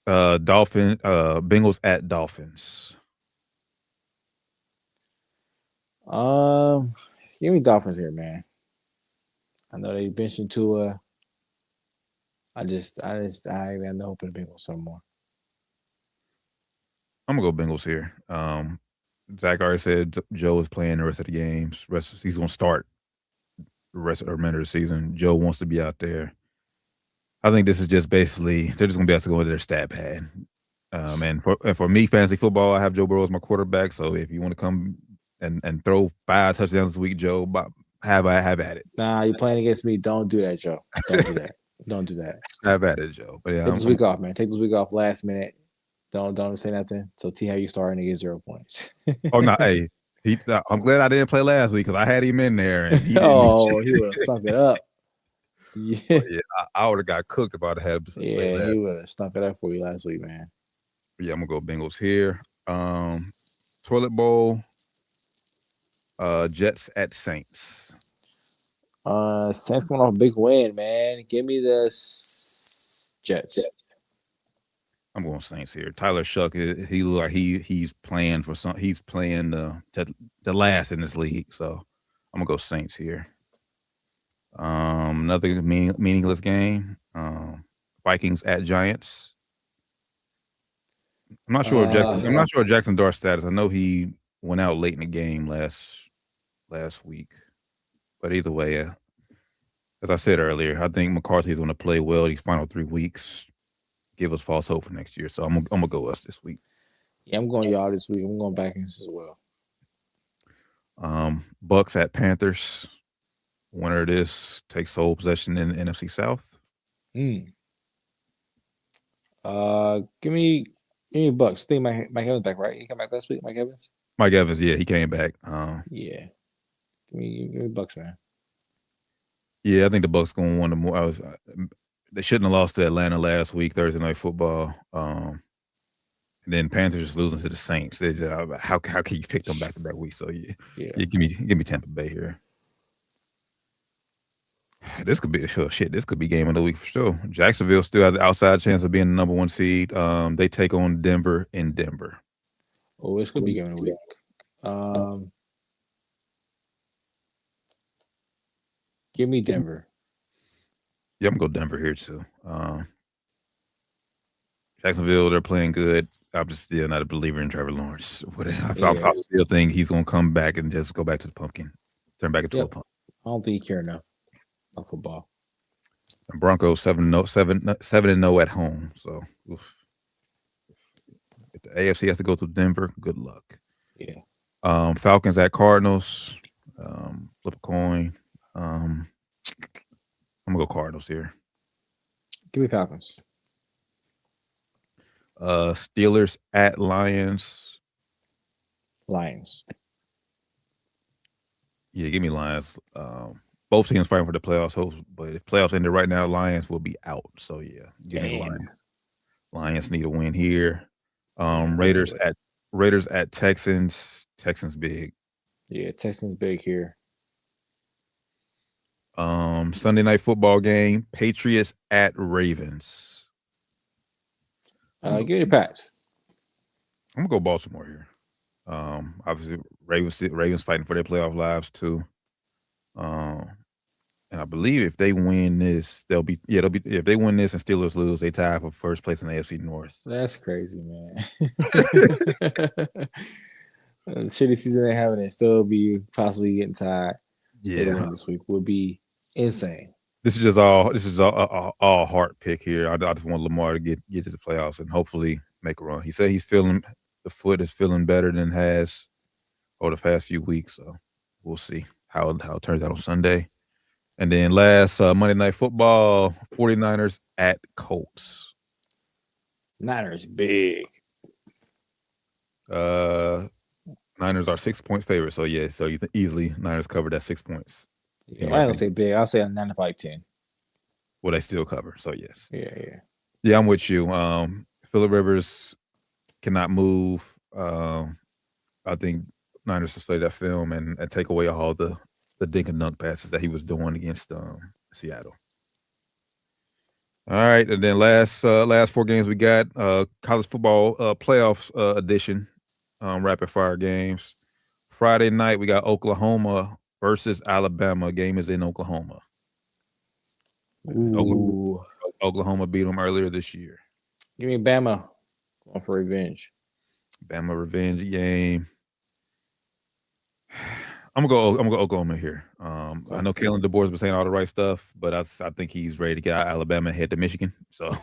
fair. Bengals at Dolphins. Give me Dolphins here, man. I know they benching Tua. I have no hope in the Bengals anymore. I'm gonna go Bengals here. Zach already said Joe is playing the rest of the games. He's gonna start the rest of the remainder of the season. Joe wants to be out there. I think this is just basically they're just gonna be able to go into their stat pad. And for me, fantasy football, I have Joe Burrow as my quarterback. So if you want to come and throw 5 touchdowns this week, Joe, have at it. Nah, you're playing against me. Don't do that, Joe. Don't do that. Don't do that. Have at it, Joe. But yeah, take this week off, man. Take this week off last minute. Don't say nothing. So T, how you starting to get 0 points? Oh no, hey, I'm glad I didn't play last week because I had him in there. And he he would have stunk it up. Yeah, I would have got cooked if I'd had. Yeah, he would have stunk it up for you last week, man. Yeah, I'm gonna go Bengals here. Toilet bowl. Jets at Saints. Saints coming off a big win, man. Give me the Jets. I'm going Saints here. Tyler Shuck, he look like he's playing for some. He's playing the last in this league, so I'm gonna go Saints here. Another meaningless game. Vikings at Giants. I'm not sure of Jackson Dart's status. I know he went out late in the game last week, but either way, as I said earlier, I think McCarthy's going to play well these final 3 weeks. Give us false hope for next year. So I'm gonna go us this week. Yeah, I'm going y'all this week. I'm going Vikings as well. Bucks at Panthers. Winner of this takes sole possession in the NFC South. Give me Bucks. I think Mike Evans back, right? He came back last week, Mike Evans? Mike Evans, yeah, he came back. Yeah. Give me Bucks, man. Yeah, I think the Bucks going to win the more. They shouldn't have lost to Atlanta last week, Thursday Night Football. And then Panthers losing to the Saints. How can you pick them back to back week? So yeah, give me Tampa Bay here. This could be This could be game of the week for sure. Jacksonville still has the outside chance of being the number 1 seed. They take on Denver in Denver. Oh, this could be game of the week. Give me Denver. Yeah, I'm going to go Denver here too. Jacksonville, they're playing good. I'm just still not a believer in Trevor Lawrence. I still think he's going to come back and just go back to the pumpkin. Turn back into a pumpkin. I don't think he cares enough about football. And Broncos 7-0 at home. So if the AFC has to go through Denver, good luck. Yeah. Falcons at Cardinals. Flip a coin. I'm gonna go Cardinals here. Give me Falcons. Steelers at Lions. Lions. Yeah, give me Lions. Both teams fighting for the playoffs, but if playoffs ended right now, Lions will be out. So yeah, give me Lions. Lions need a win here. Raiders at Texans. Texans big. Yeah, Texans big here. Sunday night football game. Patriots at Ravens. Give me the Pats. I'm gonna go Baltimore here. Obviously Ravens fighting for their playoff lives too. And I believe if they win this, if they win this and Steelers lose, they tie for first place in the AFC North. That's crazy, man. Shitty season they having and still be possibly getting tied. Yeah, this week would be insane. This is all heart pick here. I just want Lamar to get to the playoffs and hopefully make a run. He said the foot is feeling better than it has over the past few weeks. So we'll see how it turns out on Sunday. And then last Monday Night Football, 49ers at Colts. Niners big. Niners are 6-point favorites. So, yeah, so easily Niners covered that 6 points. Yeah, I don't say big. I'll say 9 to 10. Well, they still cover. So, yes. Yeah. Yeah, I'm with you. Phillip Rivers cannot move. I think Niners will play that film and take away all the dink and dunk passes that he was doing against Seattle. All right, and then last 4 games we got college football playoffs edition, rapid fire games. Friday night we got Oklahoma versus Alabama. Game is in Oklahoma. Ooh. Oklahoma beat them earlier this year. Give me Bama. Going for revenge. Bama revenge game. I'm gonna go Oklahoma here. I know Kalen DeBoer's been saying all the right stuff, but I think he's ready to get out of Alabama and head to Michigan. So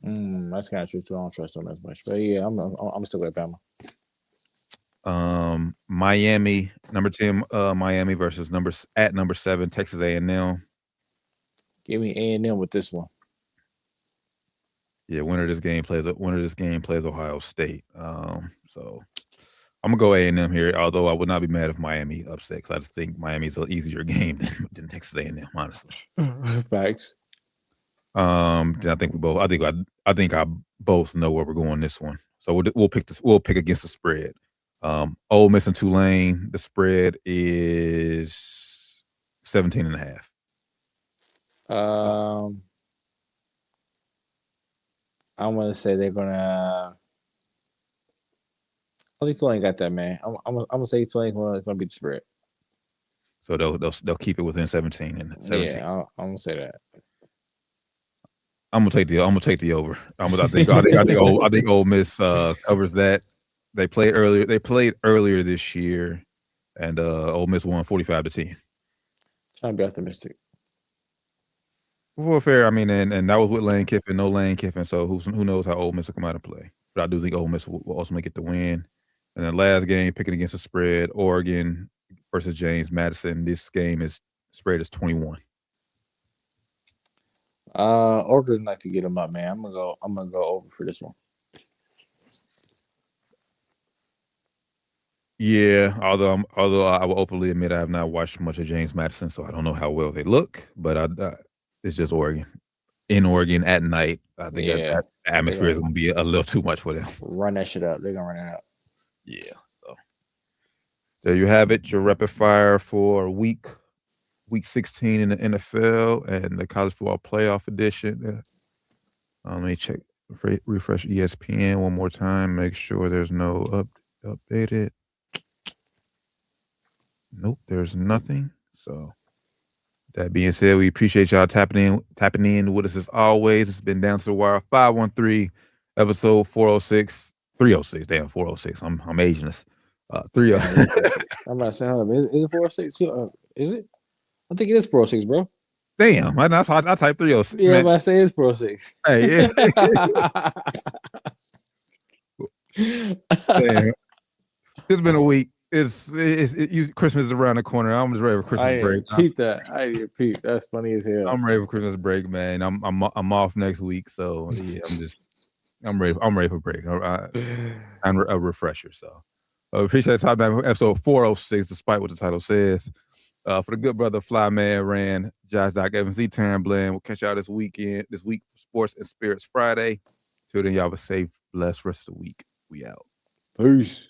that's kind of true too. I don't trust him as much, but yeah, I'm still with Bama. Miami, number 10, Miami versus number 7, Texas A&M. Give me A&M with this one. Yeah, winner of this game plays Ohio State. So I'm gonna go A&M here. Although I would not be mad if Miami upset, because I just think Miami's an easier game than Texas A&M, honestly. Facts. I think I both know where we're going this one. So we'll pick this. We'll pick against the spread. Ole Miss and Tulane. The spread is 17.5. I'm gonna say they're gonna. I think Tulane got that, man. I'm gonna say Tulane gonna beat the spread. So they'll keep it within 17 and 17. Yeah, I'm gonna say that. I'm gonna take the over. I think Ole Miss covers that. They played earlier this year, and Ole Miss won 45-10. Trying to be optimistic. Well, fair. I mean, and that was with Lane Kiffin, no Lane Kiffin. So who knows how Ole Miss will come out and play? But I do think Ole Miss will ultimately get the win. And then last game, picking against the spread, Oregon versus James Madison. This game spread is 21. Oregon like to get them up, man. I'm gonna go over for this one. Yeah, although I will openly admit I have not watched much of James Madison, so I don't know how well they look. But it's just Oregon. In Oregon at night, I think that atmosphere is going to be a little too much for them. Run that shit up. They're going to run it out. Yeah. So there you have it. Your rapid fire for week 16 in the NFL and the college football playoff edition. Let me check, refresh ESPN one more time. Make sure there's no updated. Nope, there's nothing. So that being said, we appreciate y'all tapping in with us as always. It's been Down to the Wire 513, episode 406, 306. Damn, 406. I'm aging us. 306. I'm about to say, hold up. Is it 406? Is it? I think it is 406, bro. Damn, I typed 306. Yeah, I'm about to say it's 406. Hey, yeah. Damn. It's been a week. Christmas is around the corner. I'm just ready for Christmas break. I didn't repeat. That's funny as hell. I'm ready for Christmas break, man. I'm off next week, so yeah, I'm ready. I'm ready for break. I'm a refresher. So appreciate the time, episode 406, despite what the title says. For the good brother Fly Man Ran, Josh Doc Evans, Z Taryn Bland. We'll catch y'all this week for Sports and Spirits Friday. Till then, y'all have a safe, blessed rest of the week. We out. Peace.